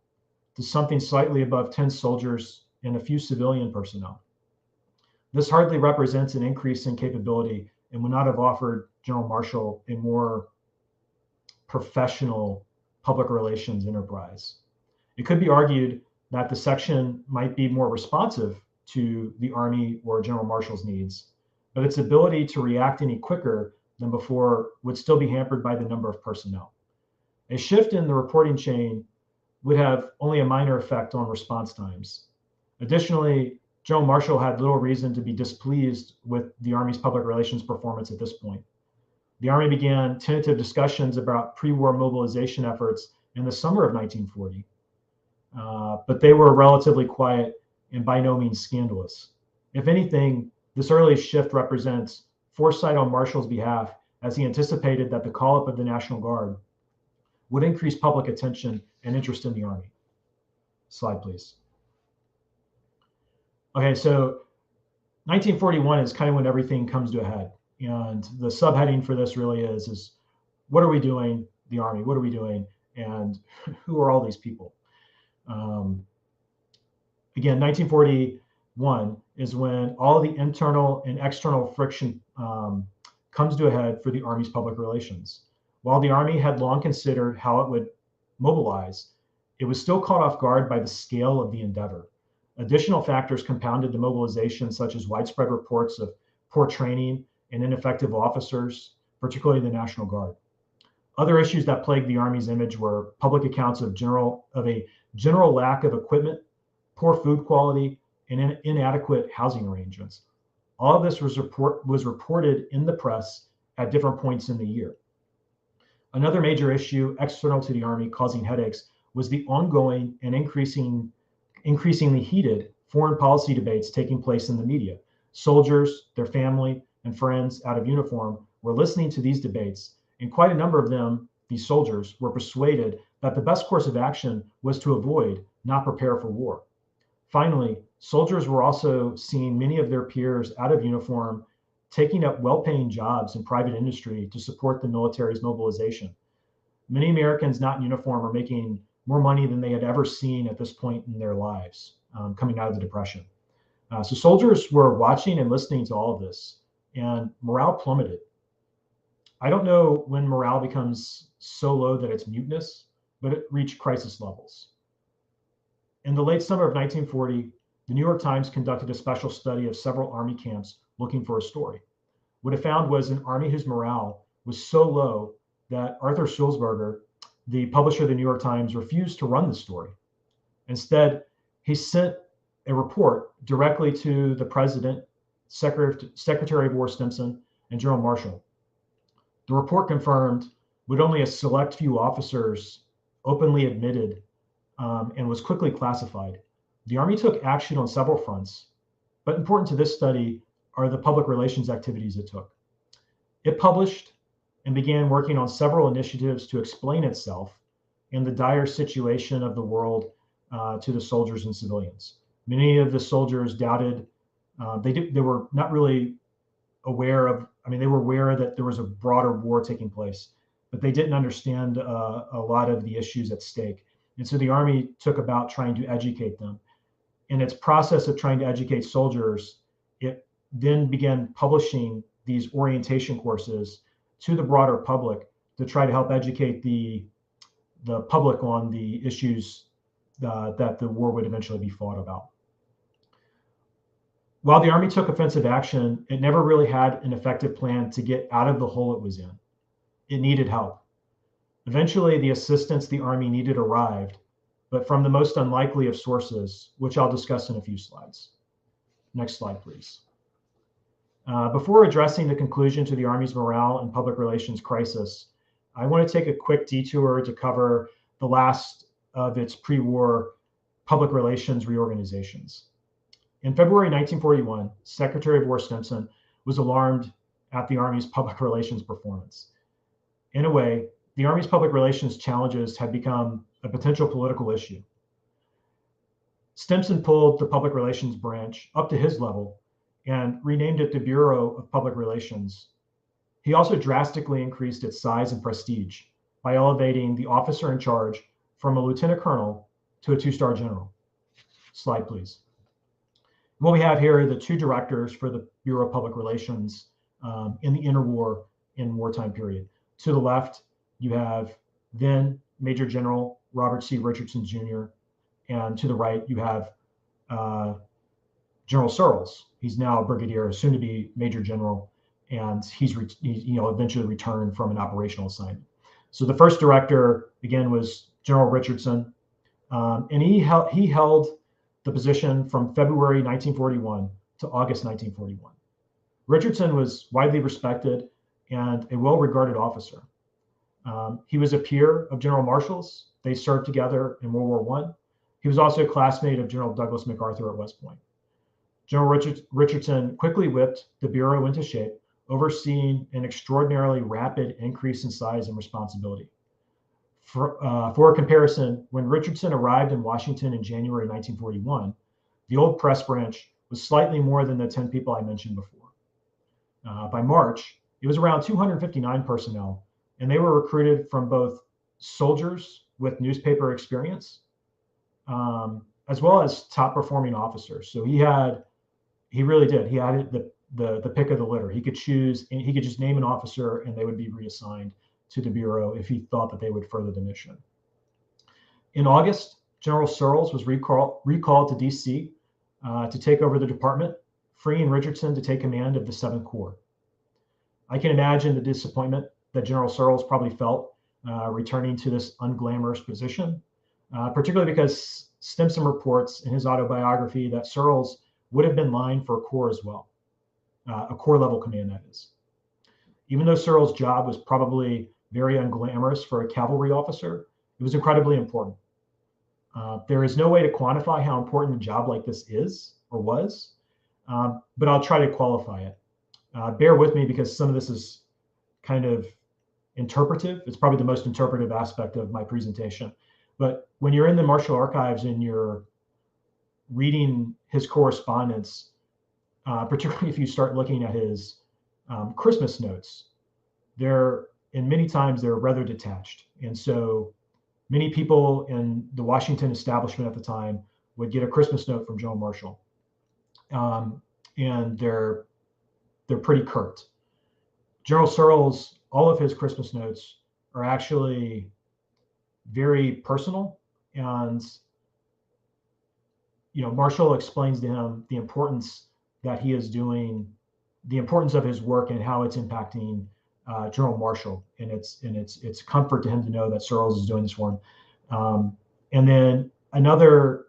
to something slightly above 10 soldiers and a few civilian personnel. This hardly represents an increase in capability and would not have offered General Marshall a more professional public relations enterprise. It could be argued that the section might be more responsive to the Army or General Marshall's needs, but its ability to react any quicker than before would still be hampered by the number of personnel. A shift in the reporting chain would have only a minor effect on response times. Additionally, General Marshall had little reason to be displeased with the Army's public relations performance at this point. The Army began tentative discussions about pre-war mobilization efforts in the summer of 1940, but they were relatively quiet and by no means scandalous. If anything, this early shift represents foresight on Marshall's behalf, as he anticipated that the call-up of the National Guard would increase public attention and interest in the Army. Slide, please. Okay, so 1941 is kind of when everything comes to a head. And the subheading for this really is what are we doing, the Army? What are we doing? And who are all these people? Again, 1941 is when all the internal and external friction comes to a head for the Army's public relations. While the Army had long considered how it would mobilize, it was still caught off guard by the scale of the endeavor. Additional factors compounded the mobilization, such as widespread reports of poor training and ineffective officers, particularly the National Guard. Other issues that plagued the Army's image were public accounts of a general lack of equipment, poor food quality, and inadequate housing arrangements. All of this was reported in the press at different points in the year. Another major issue external to the Army causing headaches was the ongoing and increasingly heated foreign policy debates taking place in the media. Soldiers, their family, and friends out of uniform were listening to these debates, and quite a number of them, these soldiers, were persuaded that the best course of action was to avoid, not prepare for war. Finally, soldiers were also seeing many of their peers out of uniform taking up well-paying jobs in private industry to support the military's mobilization. Many Americans not in uniform are making more money than they had ever seen at this point in their lives, coming out of the Depression. So soldiers were watching and listening to all of this, and morale plummeted. I don't know when morale becomes so low that it's mutinous, but it reached crisis levels. In the late summer of 1940, the New York Times conducted a special study of several Army camps looking for a story. What it found was an Army whose morale was so low that Arthur Sulzberger, the publisher of the New York Times, refused to run the story. Instead, he sent a report directly to the President, Secretary of War Stimson, and General Marshall. The report confirmed what only a select few officers openly admitted and was quickly classified. The Army took action on several fronts, but important to this study are the public relations activities it took. It published and began working on several initiatives to explain itself and the dire situation of the world to the soldiers and civilians. Many of the soldiers doubted, they were not really aware of, they were aware that there was a broader war taking place, but they didn't understand a lot of the issues at stake. And so the Army took about trying to educate them. In its process of trying to educate soldiers, it then began publishing these orientation courses to the broader public to try to help educate the public on the issues that the war would eventually be fought about. While the Army took offensive action, it never really had an effective plan to get out of the hole it was in. It needed help. Eventually, the assistance the Army needed arrived, but from the most unlikely of sources, which I'll discuss in a few slides. Next slide, please. Before addressing the conclusion to the Army's morale and public relations crisis, I want to take a quick detour to cover the last of its pre-war public relations reorganizations. In February 1941, Secretary of War Stimson was alarmed at the Army's public relations performance. In a way, the Army's public relations challenges had become a potential political issue. Stimson pulled the public relations branch up to his level and renamed it the Bureau of Public Relations. He also drastically increased its size and prestige by elevating the officer in charge from a lieutenant colonel to a two-star general. Slide, please. What we have here are the two directors for the Bureau of Public Relations in the interwar and wartime period. To the left, you have then Major General Robert C. Richardson Jr., and to the right, you have General Searles. He's now a brigadier, soon to be Major General, and he's eventually returned from an operational assignment. So the first director, again, was General Richardson, and he held the position from February 1941 to August 1941. Richardson was widely respected and a well-regarded officer. He was a peer of General Marshall's. They served together in World War I. He was also a classmate of General Douglas MacArthur at West Point. General Richardson quickly whipped the Bureau into shape, overseeing an extraordinarily rapid increase in size and responsibility. For a comparison, when Richardson arrived in Washington in January 1941, the old press branch was slightly more than the 10 people I mentioned before. By March, it was around 259 personnel, and they were recruited from both soldiers with newspaper experience, as well as top performing officers. So he really did. He had the pick of the litter. He could choose, and he could just name an officer and they would be reassigned to the Bureau if he thought that they would further the mission. In August, General Searles was recalled to DC to take over the department, freeing Richardson to take command of the 7th Corps. I can imagine the disappointment that General Searles probably felt returning to this unglamorous position, particularly because Stimson reports in his autobiography that Searles would have been lined for a corps as well, a corps level command, that is. Even though Searles' job was probably very unglamorous for a cavalry officer, it was incredibly important. There is no way to quantify how important a job like this is or was, but I'll try to qualify it. Bear with me because some of this is kind of interpretive. It's probably the most interpretive aspect of my presentation. But when you're in the Marshall Archives and you're reading his correspondence, particularly if you start looking at his Christmas notes, many times they're rather detached. And so many people in the Washington establishment at the time would get a Christmas note from General Marshall. And they're pretty curt. General Searles all of his Christmas notes are actually very personal, and Marshall explains to him the importance that he is doing, the importance of his work and how it's impacting General Marshall, and it's comfort to him to know that Searles is doing this for him. And then another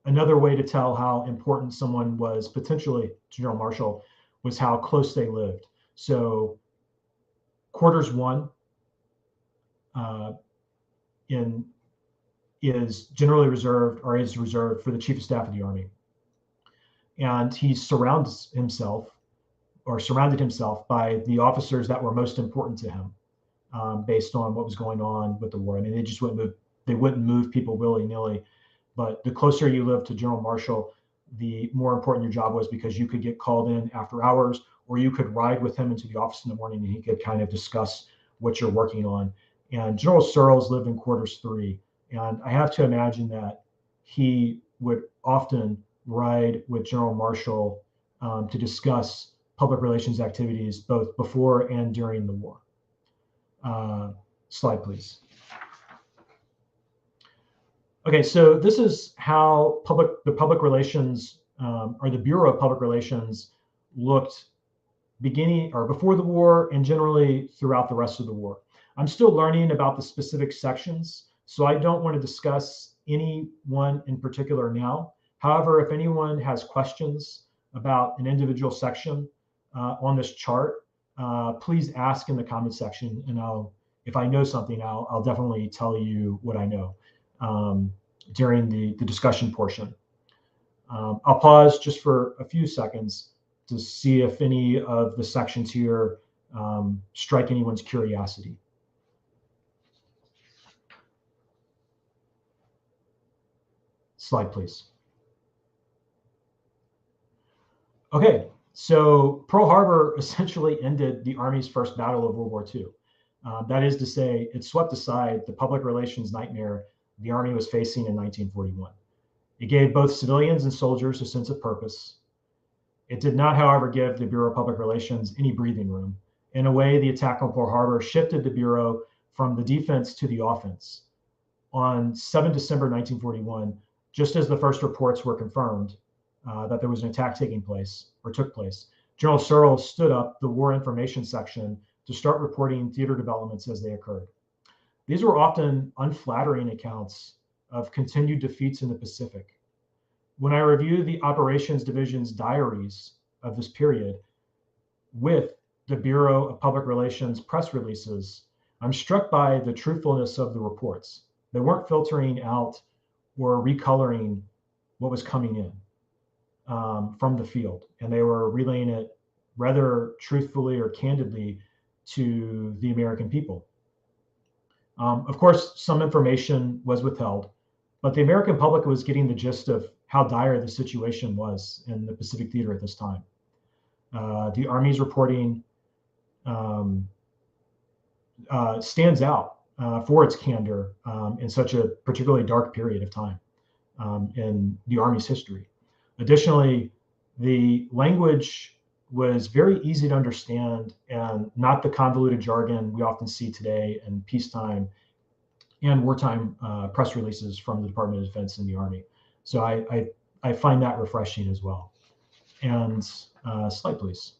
way to tell how important someone was potentially to General Marshall was how close they lived. So quarters 1 is generally reserved, or is reserved, for the Chief of Staff of the Army. And he surrounded himself by the officers that were most important to him, based on what was going on with the war. I mean, they wouldn't move people willy-nilly, but the closer you lived to General Marshall, the more important your job was, because you could get called in after hours, or you could ride with him into the office in the morning and he could kind of discuss what you're working on. And General Searles lived in quarters 3. And I have to imagine that he would often ride with General Marshall to discuss public relations activities both before and during the war. Slide, please. Okay, so this is how the public relations, or the Bureau of Public Relations, looked beginning or before the war, and generally throughout the rest of the war. I'm still learning about the specific sections, so I don't want to discuss any one in particular now. However, if anyone has questions about an individual section on this chart, please ask in the comment section, and if I know something, I'll definitely tell you what I know during the discussion portion. I'll pause just for a few seconds to see if any of the sections here strike anyone's curiosity. Slide, please. Okay, so Pearl Harbor essentially ended the Army's first battle of World War II. That is to say, it swept aside the public relations nightmare the Army was facing in 1941. It gave both civilians and soldiers a sense of purpose. It did not, however, give the Bureau of Public Relations any breathing room. In a way, the attack on Pearl Harbor shifted the Bureau from the defense to the offense. On 7 December 1941, just as the first reports were confirmed that there was an attack took place, General Searles stood up the War Information Section to start reporting theater developments as they occurred. These were often unflattering accounts of continued defeats in the Pacific. When I review the Operations Division's diaries of this period with the Bureau of Public Relations press releases, I'm struck by the truthfulness of the reports. They weren't filtering out or recoloring what was coming in from the field, and they were relaying it rather truthfully or candidly to the American people. Of course, some information was withheld, but the American public was getting the gist of how dire the situation was in the Pacific Theater at this time. The Army's reporting stands out for its candor in such a particularly dark period of time in the Army's history. Additionally, the language was very easy to understand and not the convoluted jargon we often see today in peacetime and wartime press releases from the Department of Defense and the Army. So I find that refreshing as well. And slide, please.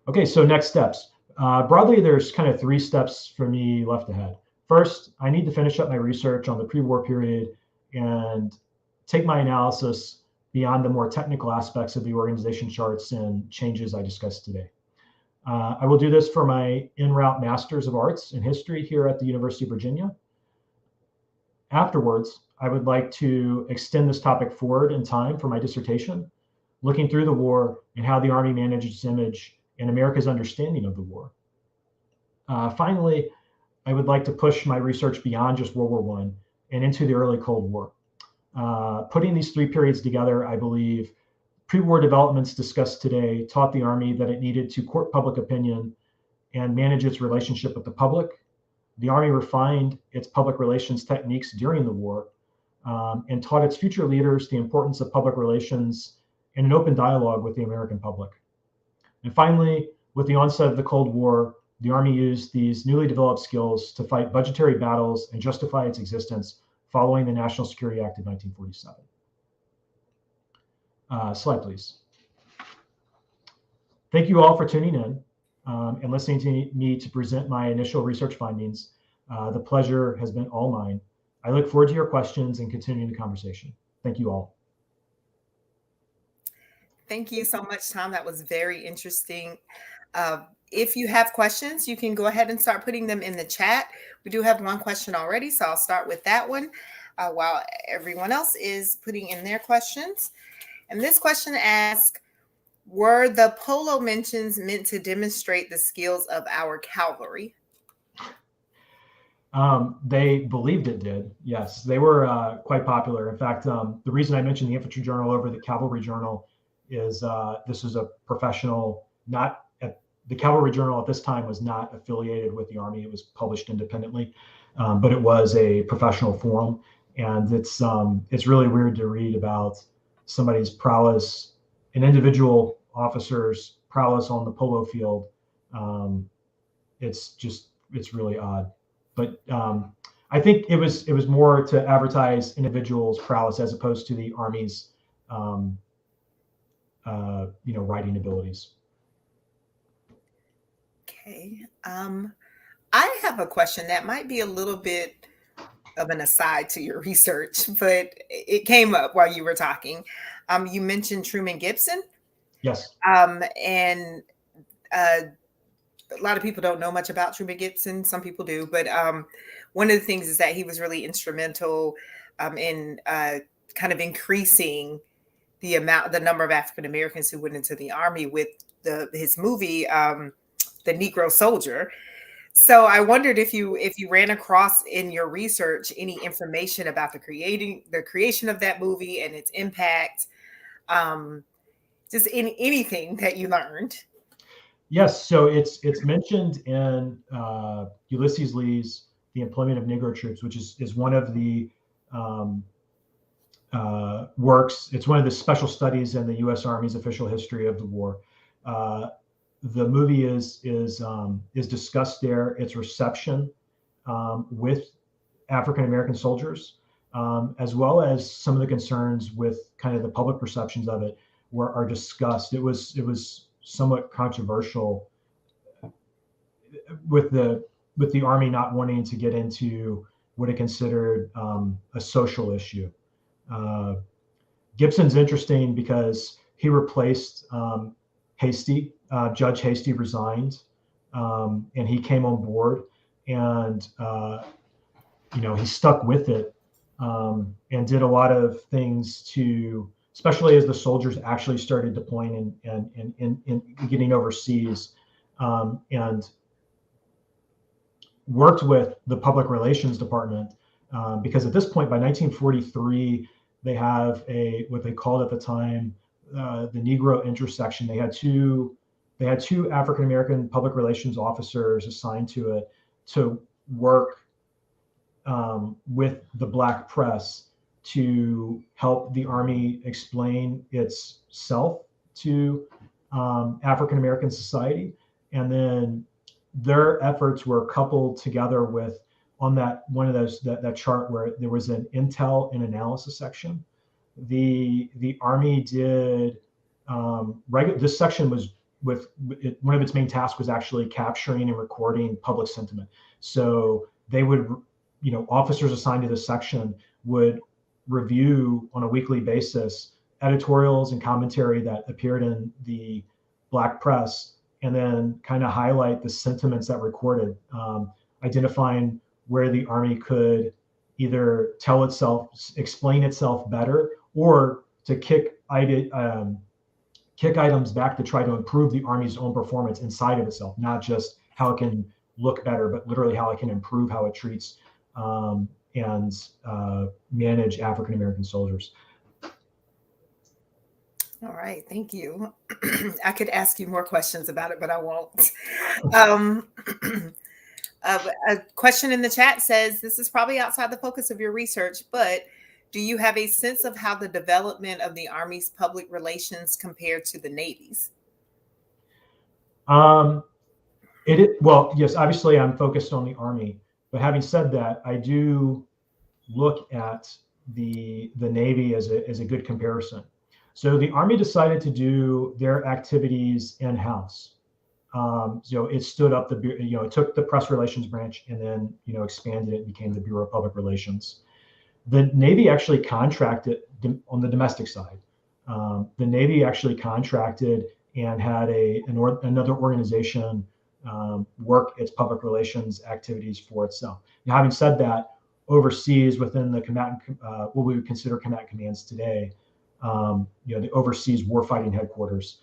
Okay, so next steps. Broadly, there's kind of 3 steps for me left ahead. First, I need to finish up my research on the pre-war period and take my analysis beyond the more technical aspects of the organization charts and changes I discussed today. I will do this for my en route Master's of Arts in History here at the University of Virginia. Afterwards, I would like to extend this topic forward in time for my dissertation, looking through the war and how the Army managed its image and America's understanding of the war. Finally, I would like to push my research beyond just World War I and into the early Cold War. Putting these 3 periods together, I believe pre-war developments discussed today taught the Army that it needed to court public opinion and manage its relationship with the public. The Army refined its public relations techniques during the war and taught its future leaders the importance of public relations and an open dialogue with the American public. And finally, with the onset of the Cold War, the Army used these newly developed skills to fight budgetary battles and justify its existence following the National Security Act of 1947. Slide, please. Thank you all for tuning in and listening to me to present my initial research findings. The pleasure has been all mine. I look forward to your questions and continuing the conversation. Thank you all. Thank you so much, Tom. That was very interesting. If you have questions, you can go ahead and start putting them in the chat. We do have one question already, so I'll start with that one while everyone else is putting in their questions. And this question asks, were the polo mentions meant to demonstrate the skills of our cavalry? They believed it did. Yes, they were quite popular. In fact, the reason I mentioned the Infantry Journal over the Cavalry Journal is this is a professional, the Cavalry Journal at this time was not affiliated with the Army. It was published independently, but it was a professional forum. And it's really weird to read about somebody's prowess, an individual officer's prowess on the polo field. It's really odd. But I think it was more to advertise individuals' prowess as opposed to the Army's writing abilities. Okay. I have a question that might be a little bit of an aside to your research, but it came up while you were talking. You mentioned Truman Gibson. Yes. And a lot of people don't know much about Truman Gibson. Some people do, but one of the things is that he was really instrumental in kind of increasing the number of African Americans who went into the Army with his movie, The Negro Soldier. So I wondered if you ran across in your research any information about the creation of that movie and its impact, just anything that you learned. Yes, so it's mentioned in Ulysses Lee's The Employment of Negro Troops, which is one of the works. It's one of the special studies in the U.S. Army's official history of the war. The movie is discussed there. Its reception with African American soldiers, as well as some of the concerns with kind of the public perceptions of it, are discussed. It was somewhat controversial with the Army not wanting to get into what it considered a social issue. Gibson's interesting because he replaced Hasty. Judge Hasty resigned, and he came on board, and he stuck with it and did a lot of things to, especially as the soldiers actually started deploying and getting overseas, and worked with the public relations department, because at this point, by 1943, they have what they called at the time the Negro intersection. They had two African American public relations officers assigned to it to work with the Black press to help the Army explain itself to African American society. And then their efforts were coupled together with, on that chart where there was an intel and analysis section. The Army did this section was one of its main tasks was actually capturing and recording public sentiment. So they would, officers assigned to this section would review on a weekly basis editorials and commentary that appeared in the Black press, and then kind of highlight the sentiments that recorded, identifying where the Army could either explain itself better, or to kick items back to try to improve the Army's own performance inside of itself, not just how it can look better, but literally how it can improve how it treats and manage African American soldiers. All right, thank you. I could ask you more questions about it, but I won't. A question in the chat says, this is probably outside the focus of your research, but do you have a sense of how the development of the Army's public relations compared to the Navy's? Well, yes, obviously I'm focused on the Army, but having said that, I do look at the Navy as a good comparison. So the Army decided to do their activities in-house. It stood up it took the press relations branch and then expanded it and became the Bureau of Public Relations. The Navy actually contracted on the domestic side. The Navy actually contracted and had another organization work its public relations activities for itself. Now, having said that, overseas within the what we would consider combatant commands today, the overseas warfighting headquarters,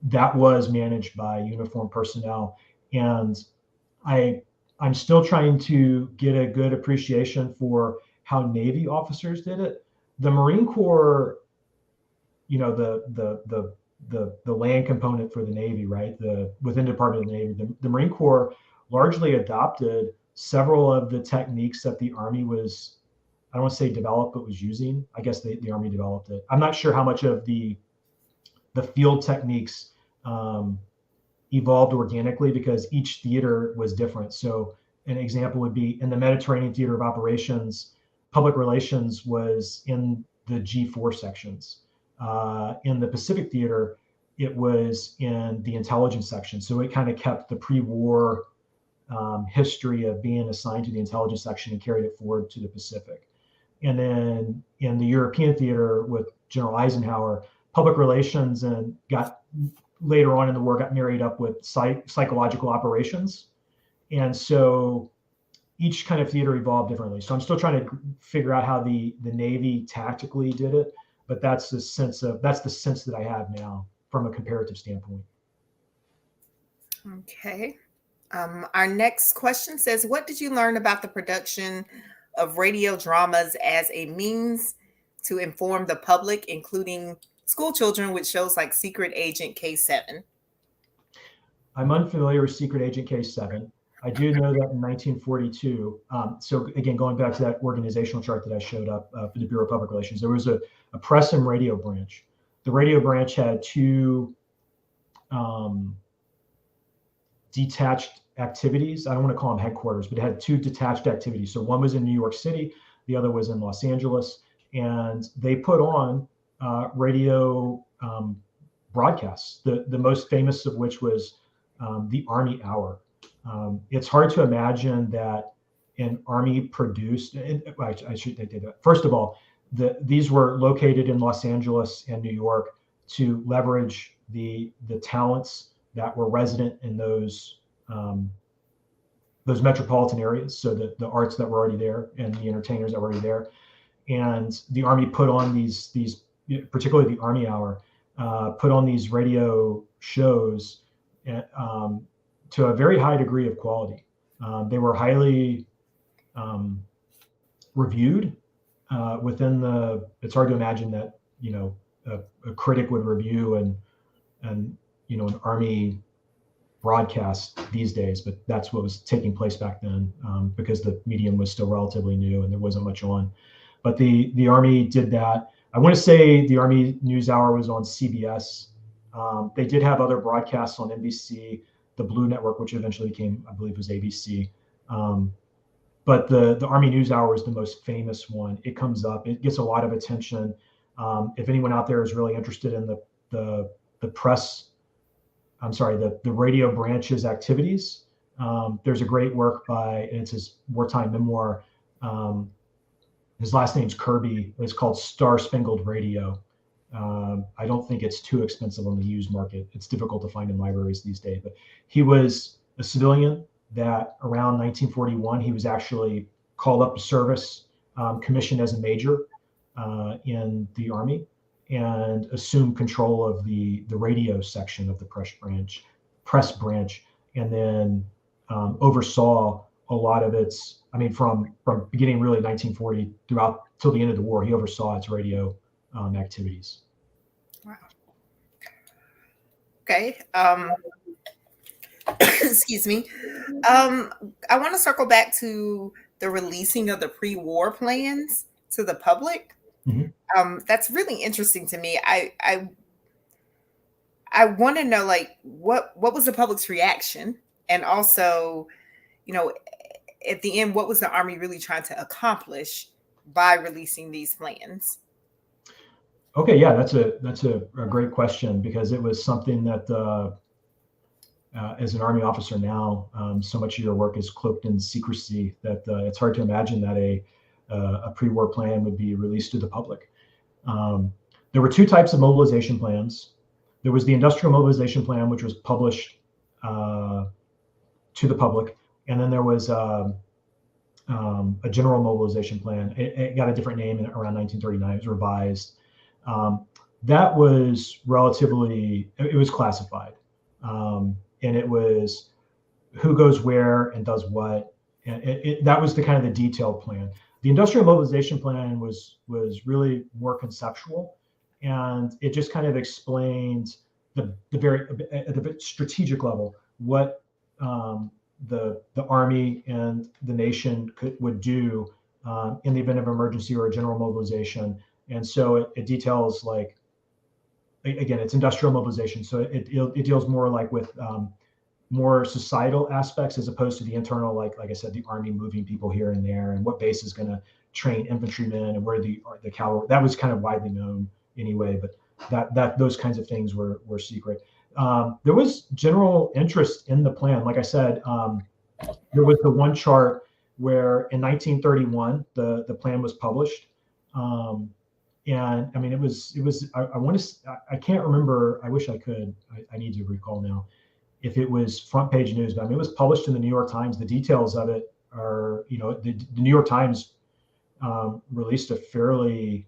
that was managed by uniformed personnel, and I'm still trying to get a good appreciation for how Navy officers did it. The Marine Corps, the land component for the Navy, right? Within the Department of the Navy, the Marine Corps largely adopted several of the techniques that the Army was, I don't want to say developed, but was using. I guess the Army developed it. I'm not sure how much of the field techniques evolved organically because each theater was different. So an example would be in the Mediterranean theater of operations, public relations was in the G4 sections. In the Pacific theater, it was in the intelligence section. So it kind of kept the pre-war history of being assigned to the intelligence section and carried it forward to the Pacific. And then in the European theater with General Eisenhower, public relations and later on in the war got married up with psychological operations. And so each kind of theater evolved differently. So I'm still trying to figure out how the Navy tactically did it, but that's the sense that I have now from a comparative standpoint. Okay. Our next question says, what did you learn about the production of radio dramas as a means to inform the public, including school children, with shows like Secret Agent K7? I'm unfamiliar with Secret Agent K7. I do know that in 1942, so again, going back to that organizational chart that I showed up for the Bureau of Public Relations, there was a press and radio branch. The radio branch had two detached activities. I don't want to call them headquarters, but it had two detached activities. So one was in New York City, the other was in Los Angeles, and they put on radio broadcasts. The most famous of which was the Army Hour. It's hard to imagine that an Army produced. I should say that. First of all, these were located in Los Angeles and New York to leverage the talents that were resident in those metropolitan areas. So the arts that were already there and the entertainers that were already there, and the Army put on these particularly the Army Hour, put on these radio shows to a very high degree of quality. They were highly reviewed within the. It's hard to imagine that a critic would review and an Army broadcast these days, but that's what was taking place back then because the medium was still relatively new and there wasn't much on. But the Army did that. I want to say the Army News Hour was on CBS. They did have other broadcasts on NBC, the Blue Network, which eventually became, I believe, was ABC. But the Army News Hour is the most famous one. It comes up. It gets a lot of attention. If anyone out there is really interested in the press, the radio branch's activities, there's a great work and it's his wartime memoir. His last name's Kirby. It's called Star Spangled Radio. I don't think it's too expensive on the used market. It's difficult to find in libraries these days. But he was a civilian that around 1941, he was actually called up to service, commissioned as a major in the Army, and assumed control of the radio section of the press branch, and then oversaw a lot of its. I mean, from beginning really 1940 throughout till the end of the war, he oversaw its radio activities. Wow. Okay. Excuse me. I want to circle back to the releasing of the pre-war plans to the public. Mm-hmm. That's really interesting to me. I I want to know, like, what was the public's reaction, and also, you know, at the end, what was the Army really trying to accomplish by releasing these plans? Okay, yeah, that's a great question, because it was something that as an Army officer now, so much of your work is cloaked in secrecy that it's hard to imagine that a pre-war plan would be released to the public. There were two types of mobilization plans. There was the Industrial Mobilization Plan, which was published to the public, and then there was a General Mobilization Plan. It got a different name around 1939. It was revised. That was relatively, it was classified. And it was who goes where and does what. And that was the kind of the detailed plan. The Industrial Mobilization Plan was really more conceptual, and it just kind of explained the very at the strategic level what the Army and the nation would do in the event of emergency or a general mobilization. And so it details, like, again, it's industrial mobilization, so it deals more like with more societal aspects as opposed to the internal, like I said, the Army moving people here and there, and what base is going to train infantrymen, and where the cavalry. That was kind of widely known anyway, but that those kinds of things were secret. There was general interest in the plan. Like I said, there was the one chart where in 1931 the plan was published. And I mean, it was, I want to, I can't remember, I wish I could, I need to recall now if it was front page news, but I mean, it was published in the New York Times. The details of it are, the New York Times released a fairly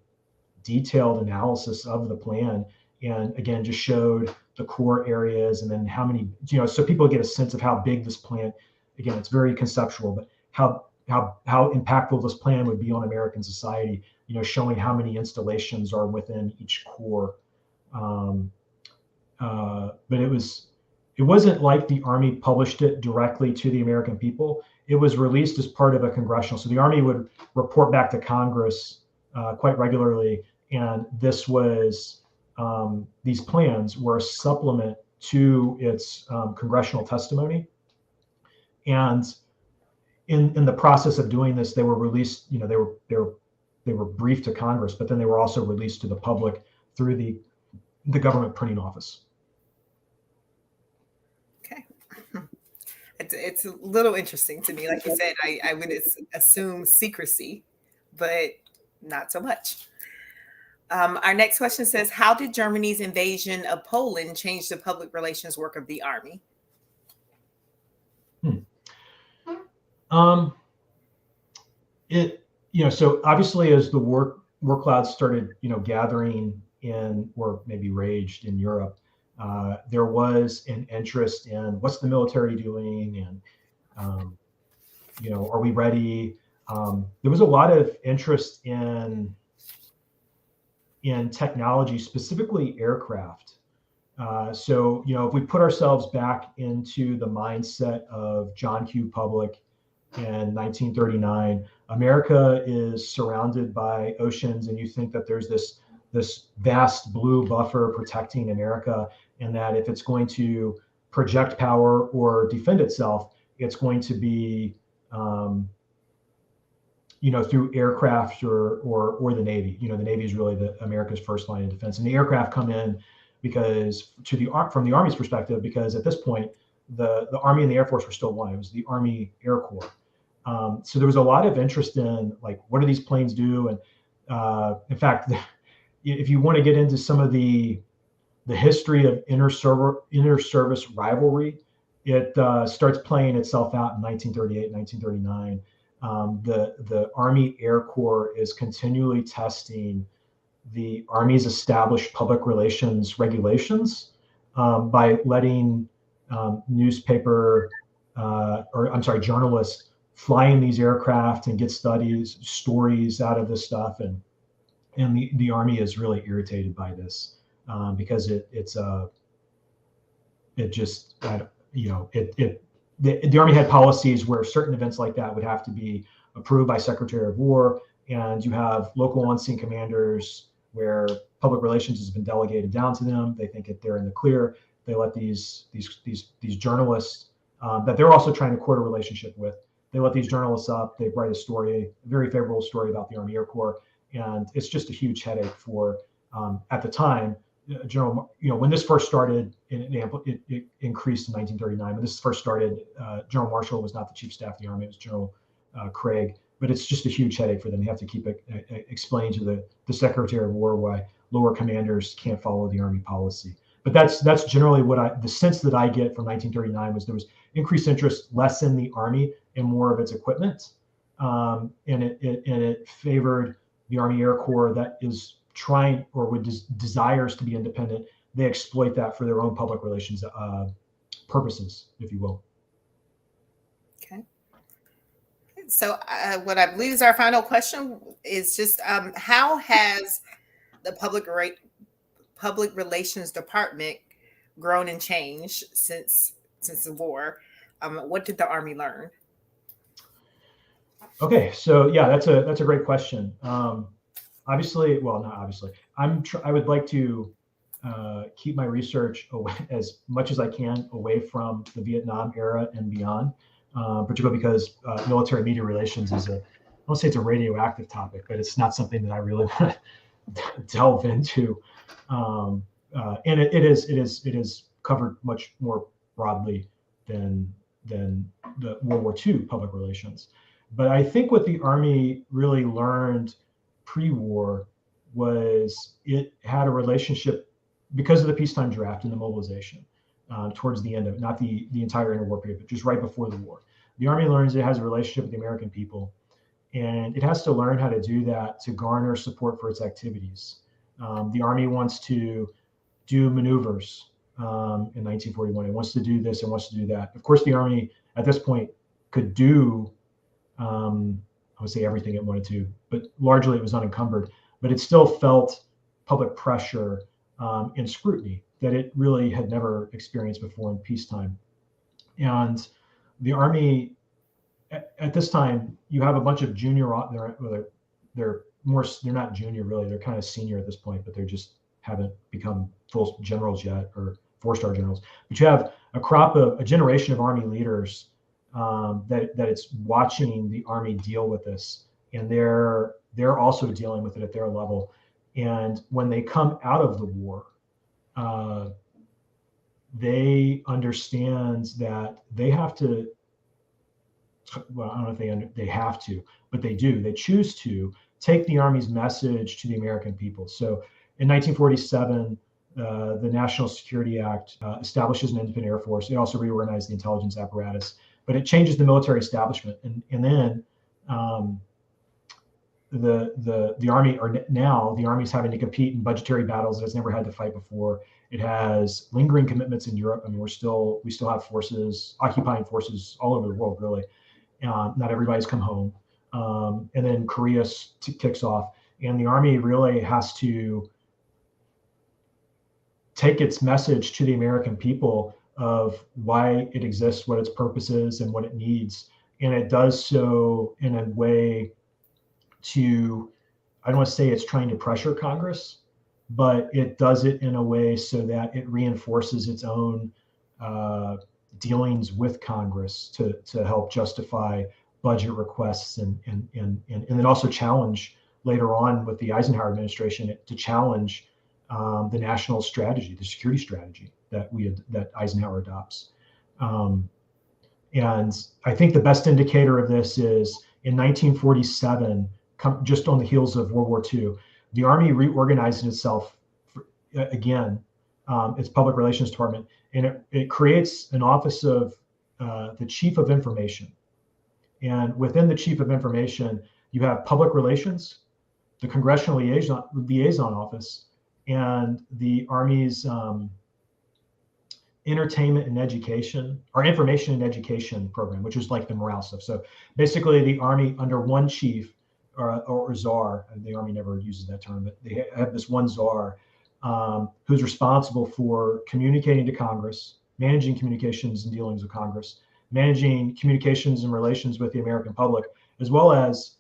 detailed analysis of the plan. And again, just showed the core areas, and then how many, so people get a sense of how big this plan, again, it's very conceptual, but how impactful this plan would be on American society, showing how many installations are within each corps. But it wasn't like the Army published it directly to the American people. It was released as part of a congressional. So the Army would report back to Congress quite regularly, and this was these plans were a supplement to its congressional testimony. And in the process of doing this, they were released. They were briefed to Congress, but then they were also released to the public through the government printing office. Okay. It's a little interesting to me. Like you said, I would assume secrecy, but not so much. Our next question says, how did Germany's invasion of Poland change the public relations work of the Army? So obviously, as the war clouds started, gathering in, or maybe raged in Europe, there was an interest in what's the military doing, and are we ready? There was a lot of interest in technology, specifically aircraft. So if we put ourselves back into the mindset of John Q. Public in 1939, America is surrounded by oceans, and you think that there's this vast blue buffer protecting America, and that if it's going to project power or defend itself, it's going to be through aircraft or the Navy. The Navy is really America's first line of defense, and the aircraft come in because from the Army's perspective, because at this point the Army and the Air Force were still one. It was the Army Air Corps. So there was a lot of interest in, like, what do these planes do? And in fact, if you want to get into some of the history of inter-service rivalry, it starts playing itself out in 1938, 1939. The Army Air Corps is continually testing the Army's established public relations regulations by letting journalists fly in these aircraft and get stories out of this stuff, and the Army is really irritated by this because the Army had policies where certain events like that would have to be approved by Secretary of War, and you have local on-scene commanders where public relations has been delegated down to them. They think that they're in the clear. They let these journalists that they're also trying to court a relationship with. They let these journalists up. They write a story, a very favorable story about the Army Air Corps, and it's just a huge headache for at the time. General, when this first started, it increased in 1939. When this first started, General Marshall was not the chief of staff of the Army; it was General Craig. But it's just a huge headache for them. They have to keep explaining to the Secretary of War why lower commanders can't follow the Army policy. But that's generally what the sense that I get from 1939 was there was increased interest, less in the Army and more of its equipment, and it favored the Army Air Corps that is trying or desires to be independent. They exploit that for their own public relations purposes, if you will. Okay. So what I believe is our final question is just how has the public relations department grown and changed since the war? What did the Army learn? Okay, so yeah, that's a great question. Obviously, well, not obviously. I would like to keep my research away, as much as I can, away from the Vietnam era and beyond, particularly because military media relations is I won't say it's a radioactive topic, but it's not something that I really want to delve into. And it is covered much more broadly than the World War II public relations. But I think what the Army really learned pre-war was it had a relationship because of the peacetime draft and the mobilization towards the end of it, not the entire interwar period, but just right before the war. The Army learns it has a relationship with the American people, and it has to learn how to do that to garner support for its activities. The Army wants to do maneuvers in 1941. It wants to do this and wants to do that. Of course, the Army at this point could do I would say everything it wanted to, but largely it was unencumbered. But it still felt public pressure and scrutiny that it really had never experienced before in peacetime. And the Army, at this time, you have a bunch of junior. They're not junior really. They're kind of senior at this point, but they just haven't become full generals yet or 4-star generals. But you have a generation of Army leaders that it's watching the Army deal with this, and they're also dealing with it at their level. And when they come out of the war, they understand that they have to. Well, I don't know if they have to, but they do. They choose to take the Army's message to the American people. So in 1947, the National Security Act establishes an independent Air Force. It also reorganized the intelligence apparatus. But it changes the military establishment, and then the Army the Army's having to compete in budgetary battles that it's never had to fight before. It has lingering commitments in Europe. I mean, we still have occupying forces all over the world, really. Not everybody's come home, and then Korea kicks off, and the Army really has to take its message to the American people of why it exists, what its purpose is, and what it needs. And it does so in a way I don't want to say it's trying to pressure Congress, but it does it in a way so that it reinforces its own dealings with Congress to help justify budget requests and then also challenge later on with the Eisenhower administration to challenge the national strategy, the security strategy that Eisenhower adopts. And I think the best indicator of this is in 1947, just on the heels of World War II, the Army reorganized itself again, its public relations department, and it creates an office of the Chief of Information. And within the Chief of Information, you have public relations, the Congressional Liaison Office, and the Army's entertainment and education, or information and education program, which is like the morale stuff. So basically the Army under one chief or czar, and the Army never uses that term, but they have this one czar who's responsible for communicating to Congress, managing communications and dealings with Congress, managing communications and relations with the American public, as well as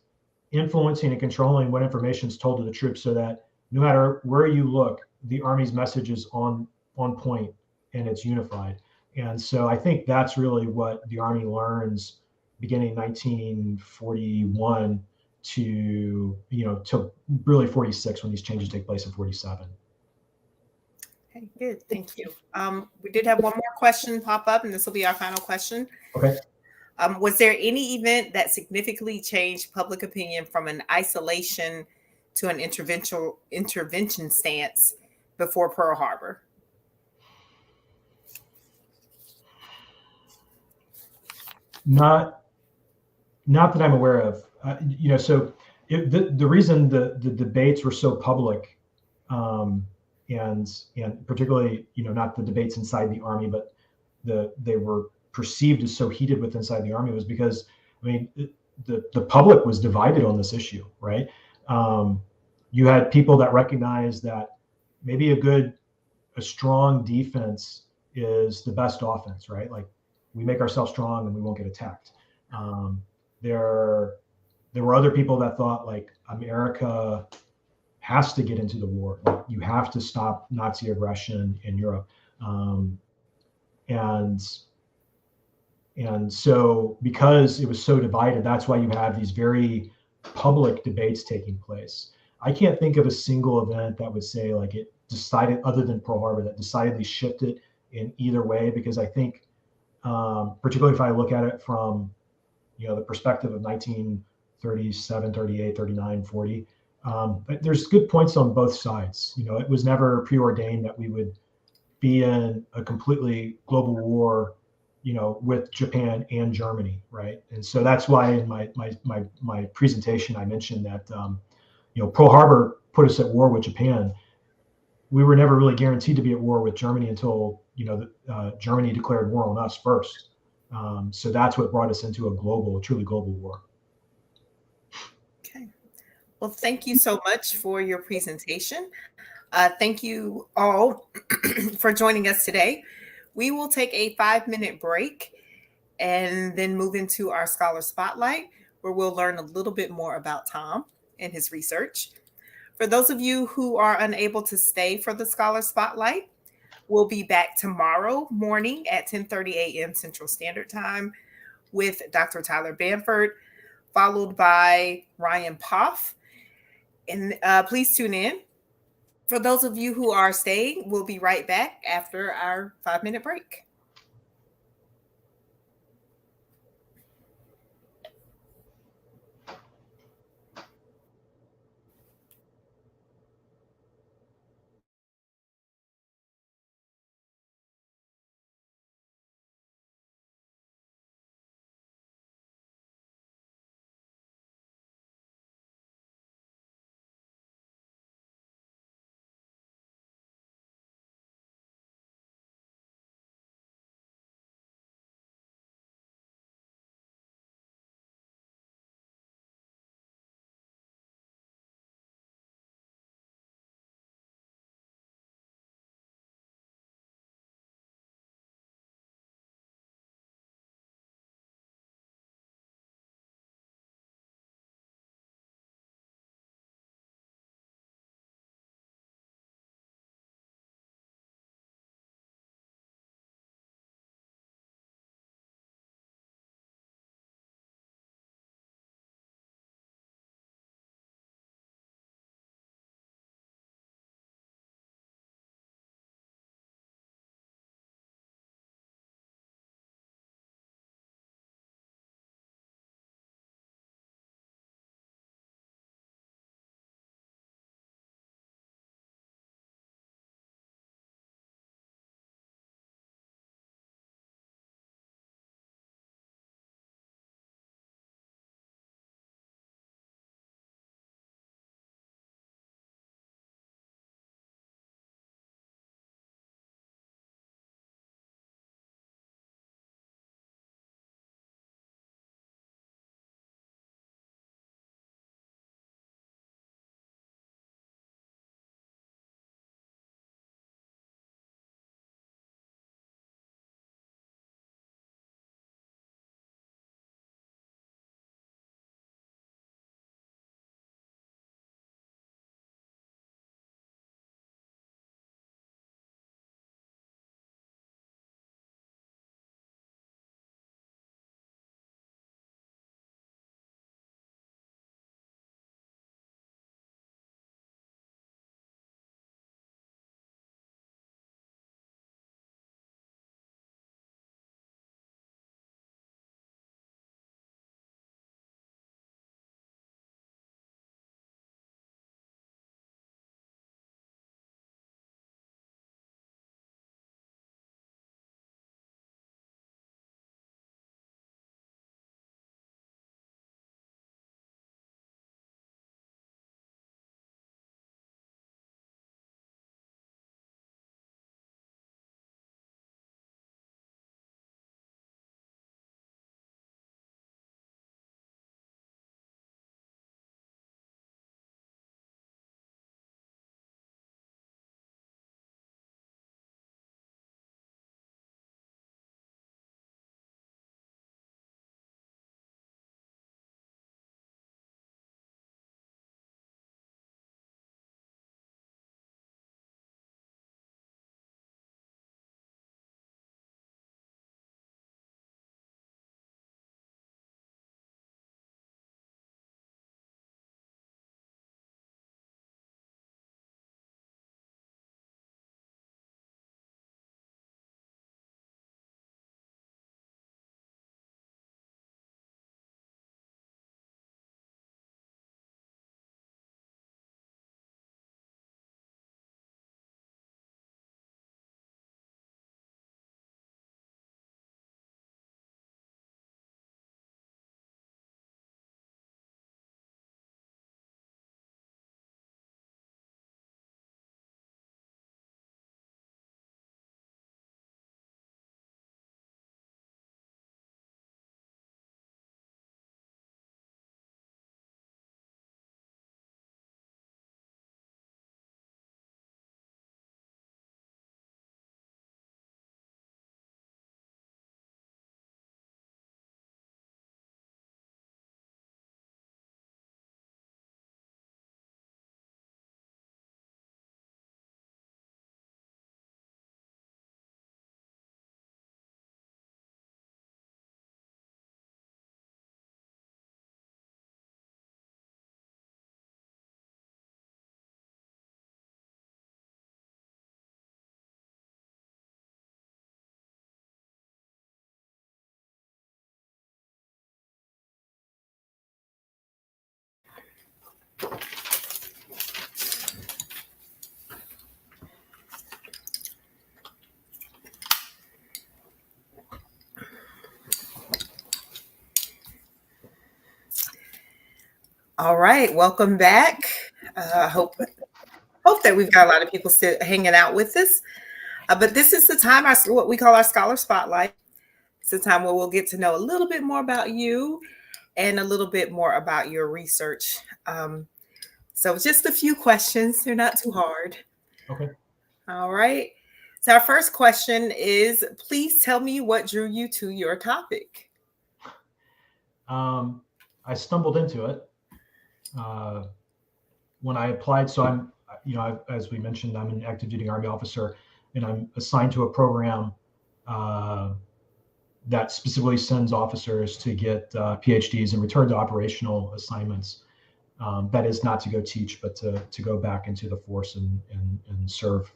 influencing and controlling what information is told to the troops so that no matter where you look, the Army's message is on point and it's unified. And so I think that's really what the Army learns beginning 1941 to to really 46 when these changes take place in 47. Okay, good. Thank you. We did have one more question pop up, and this will be our final question. Okay. Was there any event that significantly changed public opinion from an isolation to an intervention stance before Pearl Harbor? Not not that I'm aware of. So the reason the debates were so public, um, and particularly not the debates inside the Army, but they were perceived as so heated with inside the Army was because the public was divided on this issue, right? Um, you had people that recognized that maybe a strong defense is the best offense, right? Like we make ourselves strong and we won't get attacked. Um, there there were other people that thought like America has to get into the war. Like you have to stop Nazi aggression in Europe. Um, and and so because it was so divided, that's why you have these very public debates taking place. I can't think of a single event that would say like it decided, other than Pearl Harbor, that decidedly shifted in either way. Because I think, particularly if I look at it from the perspective of 1937, 38, 39, 40, but there's good points on both sides. It was never preordained that we would be in a completely global war, with Japan and Germany, right? And so that's why in my presentation I mentioned that Pearl Harbor put us at war with Japan. We were never really guaranteed to be at war with Germany until Germany declared war on us first. So that's what brought us into a truly global war. Okay. Well, thank you so much for your presentation. Thank you all for joining us today. We will take a 5-minute break and then move into our Scholar Spotlight, where we'll learn a little bit more about Tom and his research. For those of you who are unable to stay for the Scholar Spotlight, we'll be back tomorrow morning at 10:30 a.m. Central Standard Time with Dr. Tyler Bamford, followed by Ryan Poff. And please tune in. For those of you who are staying, we'll be right back after our 5-minute break. All right, welcome back. Hope that we've got a lot of people still hanging out with us. But this is the time, what we call our Scholar Spotlight. It's the time where we'll get to know a little bit more about you and a little bit more about your research. So just a few questions. They're not too hard. Okay. All right. So our first question is, please tell me what drew you to your topic. I stumbled into it when I applied. So I'm, as we mentioned, I'm an active duty Army officer, and I'm assigned to a program that specifically sends officers to get PhDs and return to operational assignments. That is not to go teach, but to go back into the force and serve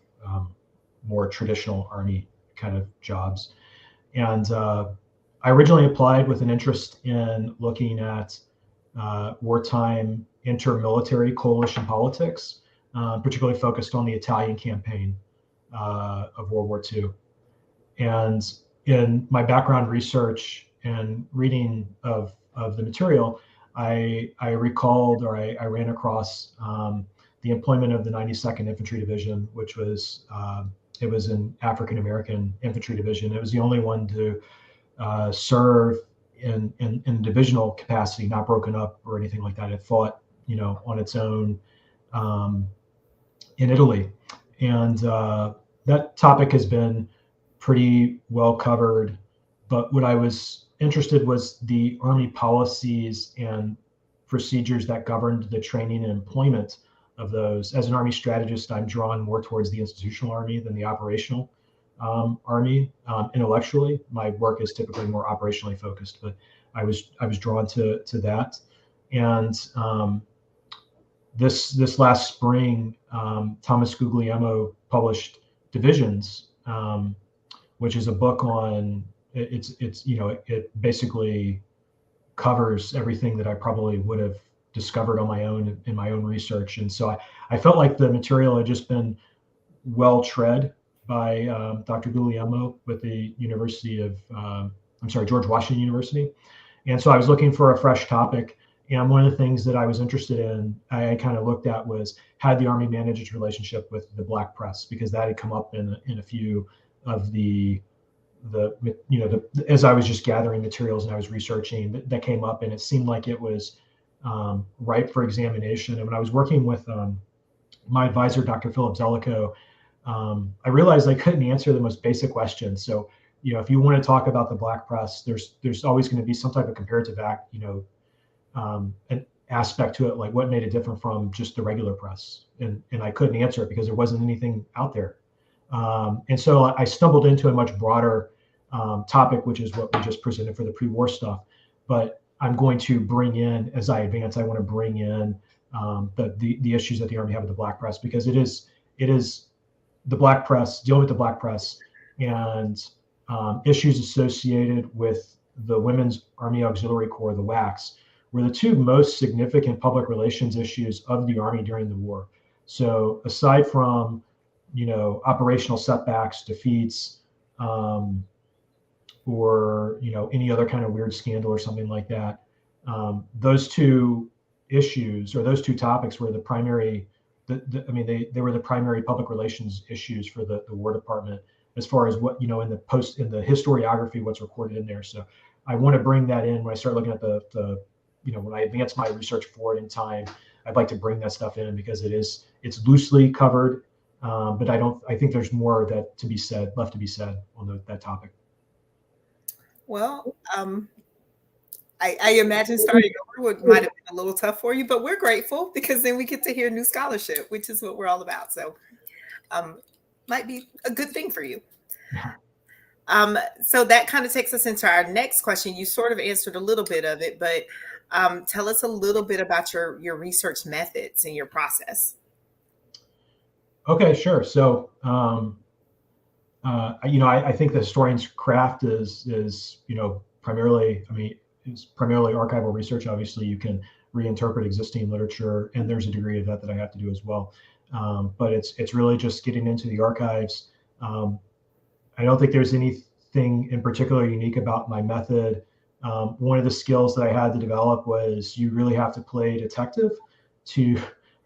more traditional Army kind of jobs. And I originally applied with an interest in looking at wartime inter-military coalition politics, particularly focused on the Italian campaign of World War II. And in my background research and reading of the material, I recalled, or I ran across the employment of the 92nd Infantry Division, which was it was an African American infantry division. It was the only one to serve in divisional capacity, not broken up or anything like that. It fought, on its own in Italy, and that topic has been pretty well covered. But what I was interested was the Army policies and procedures that governed the training and employment of those. As an Army strategist, I'm drawn more towards the institutional Army than the operational Army. Intellectually, my work is typically more operationally focused, but I was drawn to that. And this last spring, Thomas Guglielmo published Divisions, which is a book on it basically covers everything that I probably would have discovered on my own in my own research. And so I felt like the material had just been well tread by Dr. Guglielmo with the University of George Washington University. And so I was looking for a fresh topic. And one of the things that I was interested in, I kind of looked at, was how the Army manage its relationship with the Black press, because that had come up in a few of as I was just gathering materials and I was researching, that came up, and it seemed like it was ripe for examination. And when I was working with my advisor, Dr. Philip Zellico, I realized I couldn't answer the most basic questions. So, if you want to talk about the Black press, there's always going to be some type of comparative an aspect to it, like what made it different from just the regular press. And I couldn't answer it because there wasn't anything out there. And so I stumbled into a much broader topic, which is what we just presented for the pre-war stuff. But I'm going to bring in, as I advance, I want to bring in the issues that the Army have with the Black press, because it is the Black press, dealing with the Black press and issues associated with the Women's Army Auxiliary Corps, the WACs, were the two most significant public relations issues of the Army during the war. So aside from, operational setbacks, defeats, or, any other kind of weird scandal or something like that, those two issues, or those two topics, were the primary, they were the primary public relations issues for the War Department, as far as what, in the historiography, what's recorded in there. So I want to bring that in when I start looking at when I advance my research forward in time. I'd like to bring that stuff in, because it's loosely covered, but I think there's more left to be said on that topic. Well, I imagine starting over might have been a little tough for you, but we're grateful, because then we get to hear new scholarship, which is what we're all about. So might be a good thing for you. So that kind of takes us into our next question. You sort of answered a little bit of it, but tell us a little bit about your research methods and your process. Okay, sure. So, I think the historian's craft is primarily, it's primarily archival research. Obviously, you can reinterpret existing literature, and there's a degree of that I have to do as well. But it's really just getting into the archives. I don't think there's anything in particular unique about my method. One of the skills that I had to develop was you really have to play detective to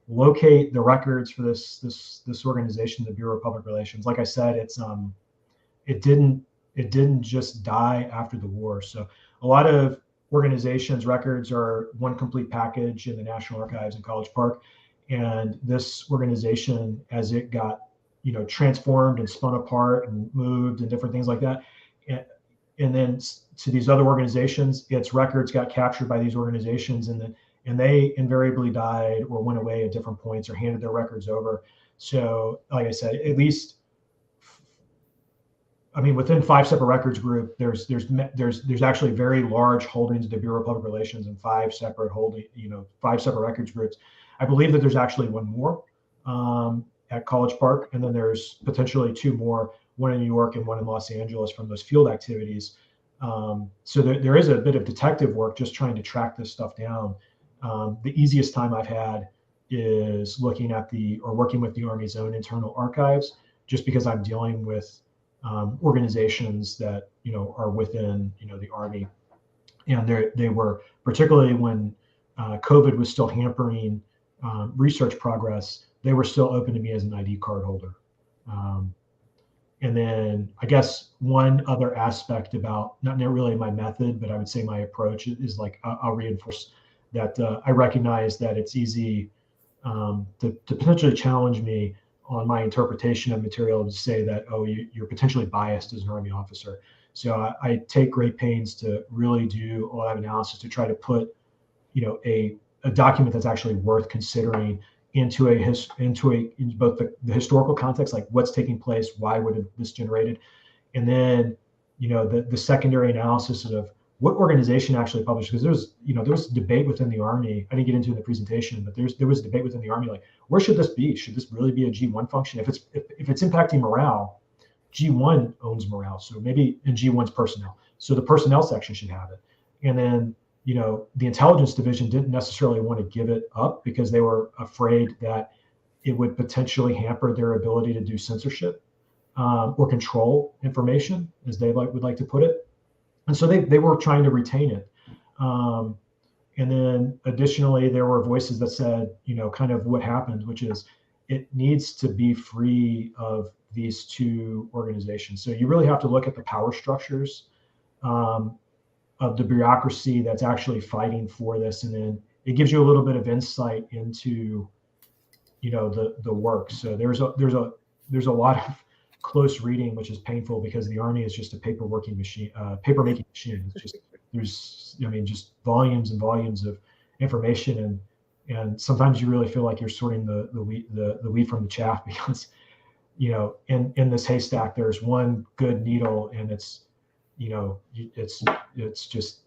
locate the records for this organization, the Bureau of Public Relations. Like I said, it didn't just die after the war. So a lot of organizations' records are one complete package in the National Archives in College Park, and this organization, as it got transformed and spun apart and moved and different things like that, and then to these other organizations, its records got captured by these organizations, and they invariably died or went away at different points or handed their records over. So, like I said, at least, I mean, within 5 separate records group, there's actually very large holdings of the Bureau of Public Relations and 5 separate records groups. I believe that there's actually one more at College Park, and then there's potentially 2 more, one in New York and one in Los Angeles from those field activities. So there is a bit of detective work just trying to track this stuff down. The easiest time I've had is working with the Army's own internal archives, just because I'm dealing with organizations that are within the Army, and they were, particularly when COVID was still hampering research progress, they were still open to me as an ID card holder. And then I guess one other aspect about, not really my method, but I would say my approach is like, I'll reinforce that I recognize that it's easy to potentially challenge me on my interpretation of material, to say that, oh, you're potentially biased as an Army officer. So I take great pains to really do a lot of analysis to try to put, a document that's actually worth considering into both the historical context, like what's taking place, why would this generated, and then the secondary analysis of what organization actually published, because there was debate within the Army. I didn't get into it in the presentation, but there was debate within the Army, like, where should this be? Should this really be a G1 function? If it's impacting morale, G1 owns morale, so maybe in G1's personnel, so the personnel section should have it. And then the intelligence division didn't necessarily want to give it up because they were afraid that it would potentially hamper their ability to do censorship or control information, as they would like to put it. And so they were trying to retain it. And then additionally, there were voices that said, kind of what happened, which is it needs to be free of these 2 organizations. So you really have to look at the power structures of the bureaucracy that's actually fighting for this. And then it gives you a little bit of insight into, the work. So there's a lot of close reading, which is painful because the Army is just a paper making machine. It's just, just volumes and volumes of information, and sometimes you really feel like you're sorting the wheat from the chaff, because in this haystack there's one good needle, and it's just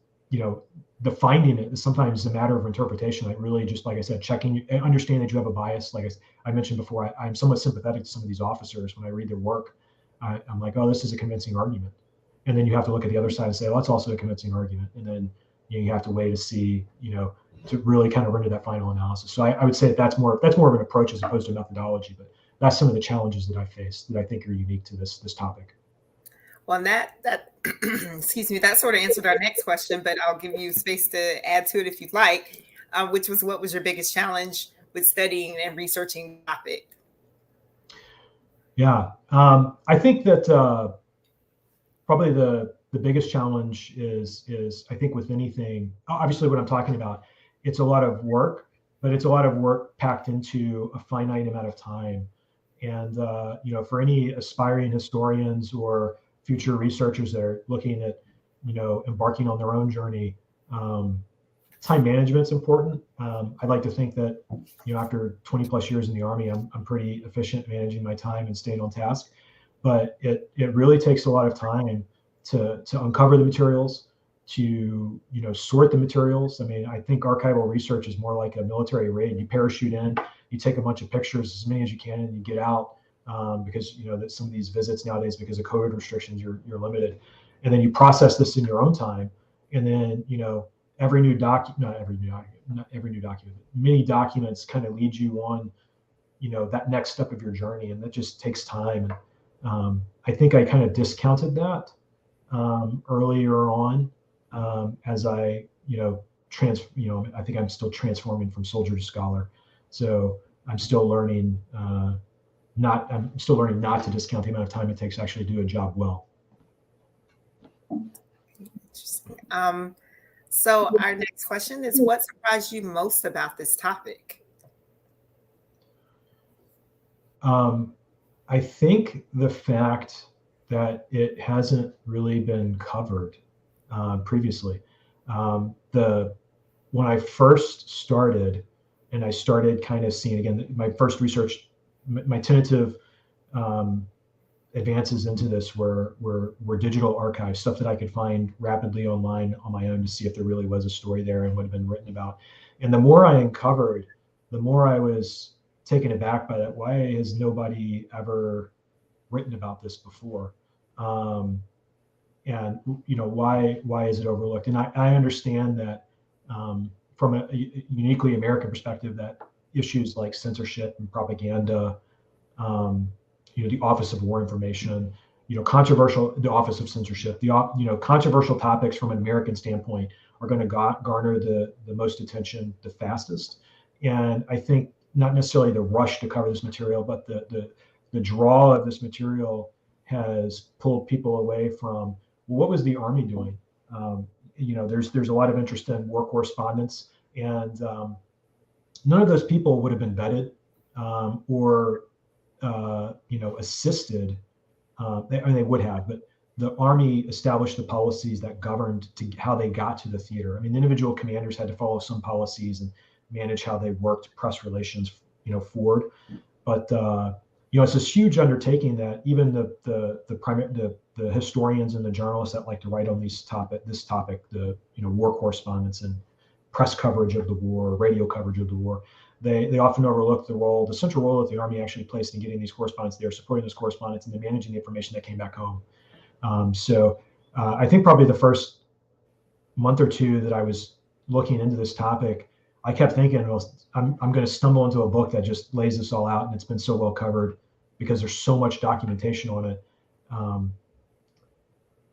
the finding it is sometimes a matter of interpretation. Like, really, just like I said, checking, understanding that you have a bias. Like I mentioned before, I'm somewhat sympathetic to some of these officers. When I read their work, I'm like, oh, this is a convincing argument. And then you have to look at the other side and say, well, that's also a convincing argument. And then you have to wait to see, to really kind of render that final analysis. So I would say that's more of an approach as opposed to a methodology. But that's some of the challenges that I face that I think are unique to this topic. Well, that excuse me, that sort of answered our next question, but I'll give you space to add to it if you'd like, which was, what was your biggest challenge with studying and researching the topic? Yeah, I think that probably the biggest challenge is I think with anything, obviously what I'm talking about, it's a lot of work, but it's a lot of work packed into a finite amount of time. And for any aspiring historians or future researchers that are looking at, embarking on their own journey, time management is important. I'd like to think that, after 20 plus years in the Army, I'm pretty efficient managing my time and staying on task. But it really takes a lot of time to uncover the materials, to sort the materials. I mean, I think archival research is more like a military raid. You parachute in, you take a bunch of pictures, as many as you can, and you get out. Because that some of these visits nowadays, because of COVID restrictions, you're limited, and then you process this in your own time, and then every new document, not every new document, many documents kind of lead you on, that next step of your journey, and that just takes time. And I think I kind of discounted that earlier on as I, I think I'm still transforming from soldier to scholar. So I'm still learning, I'm still learning not to discount the amount of time it takes to actually do a job well. So our next question is, what surprised you most about this topic? I think the fact that it hasn't really been covered previously. When I first started, and I started kind of seeing, again, my first research, my tentative advances into this were digital archives, stuff that I could find rapidly online on my own to see if there really was a story there and would have been written about. And the more I uncovered, the more I was taken aback by that. Why has nobody ever written about this before? And why is it overlooked? And I understand that from a uniquely American perspective, that issues like censorship and propaganda, the Office of War Information, the Office of Censorship, controversial topics from an American standpoint are going to garner the most attention the fastest. And I think not necessarily the rush to cover this material, but the draw of this material has pulled people away from, well, what was the Army doing? There's a lot of interest in war correspondence, and none of those people would have been vetted or assisted. They would have, but the Army established the policies that governed how they got to the theater. I mean, the individual commanders had to follow some policies and manage how they worked press relations, forward. But it's this huge undertaking that even the historians and the journalists that like to write on this topic, the war correspondence and press coverage of the war, radio coverage of the war, they often overlook the central role that the Army actually placed in getting these correspondents there, supporting those correspondents, and then managing the information that came back home. So I think probably the first month or two that I was looking into this topic, I kept thinking, well, I'm going to stumble into a book that just lays this all out, and it's been so well covered because there's so much documentation on it.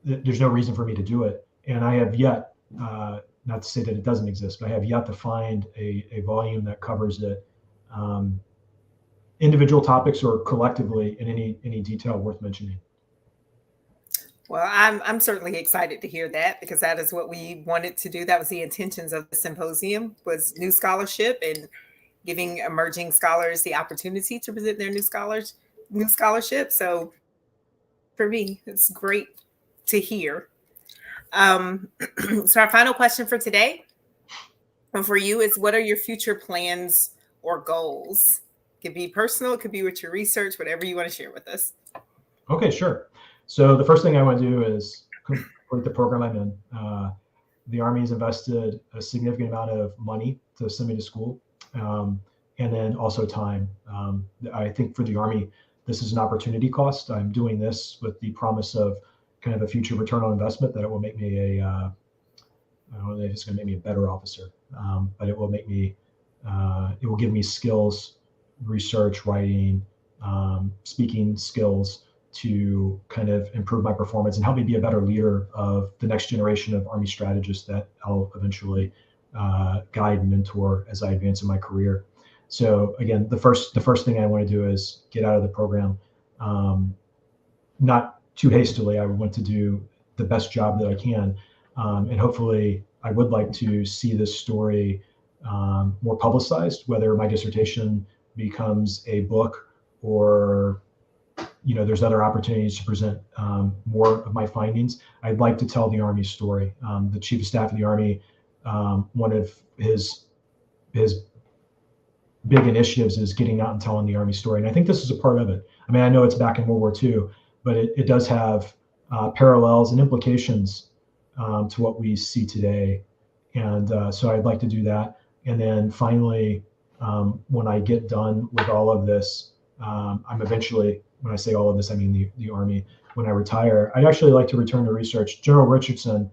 There's no reason for me to do it. And I have yet, not to say that it doesn't exist, but I have yet to find a volume that covers it, individual topics or collectively in any detail worth mentioning. Well, I'm certainly excited to hear that, because that is what we wanted to do. That was the intentions of the symposium, was new scholarship and giving emerging scholars the opportunity to present their new scholarship. So for me, it's great to hear. So our final question for today, and for you, is, what are your future plans or goals? It could be personal, it could be with your research, whatever you want to share with us. Okay, sure. So the first thing I want to do is complete the program I'm in. The Army has invested a significant amount of money to send me to school, and then also time. I think for the Army, this is an opportunity cost. I'm doing this with the promise of kind of a future return on investment, that it will make me I don't know if it's going to make me a better officer, but it will make me, it will give me skills, research, writing, speaking skills to kind of improve my performance and help me be a better leader of the next generation of Army strategists that I'll eventually guide and mentor as I advance in my career. So again, the first thing I want to do is get out of the program, not too hastily. I want to do the best job that I can, and hopefully I would like to see this story more publicized, whether my dissertation becomes a book or there's other opportunities to present more of my findings. I'd like to tell the Army story. The Chief of Staff of the Army, one of his big initiatives is getting out and telling the Army story. And I think this is a part of it. I mean, I know it's back in World War II, but it does have parallels and implications to what we see today. And so I'd like to do that. And then finally, when I get done with all of this, I'm eventually, when I say all of this, I mean the Army, when I retire, I'd actually like to return to research. General Richardson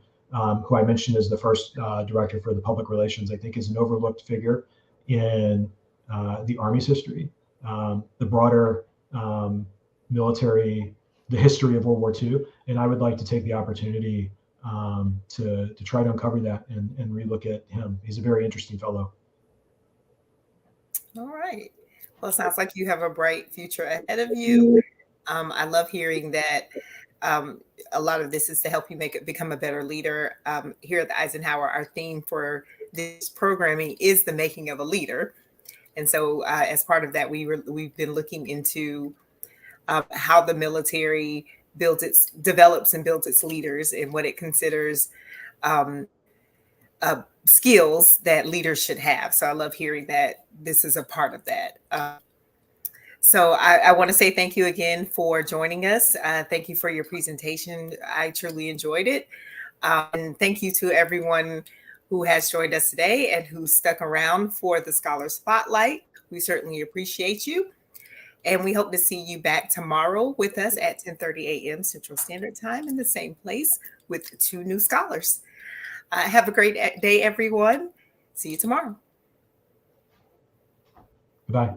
who I mentioned as the first director for the public relations, I think is an overlooked figure in the Army's history, the broader military, the history of World War II. And I would like to take the opportunity to try to uncover that and relook at him. He's a very interesting fellow. All right. Well, it sounds like you have a bright future ahead of you. I love hearing that a lot of this is to help you become a better leader. Here at the Eisenhower, our theme for this programming is the making of a leader. And so as part of that, we've been looking into how the military develops and builds its leaders and what it considers skills that leaders should have. So I love hearing that this is a part of that. So I want to say thank you again for joining us. Thank you for your presentation. I truly enjoyed it. And thank you to everyone who has joined us today and who stuck around for the Scholar Spotlight. We certainly appreciate you. And we hope to see you back tomorrow with us at 10:30 a.m. Central Standard Time in the same place with 2 new scholars. Have a great day, everyone. See you tomorrow. Bye.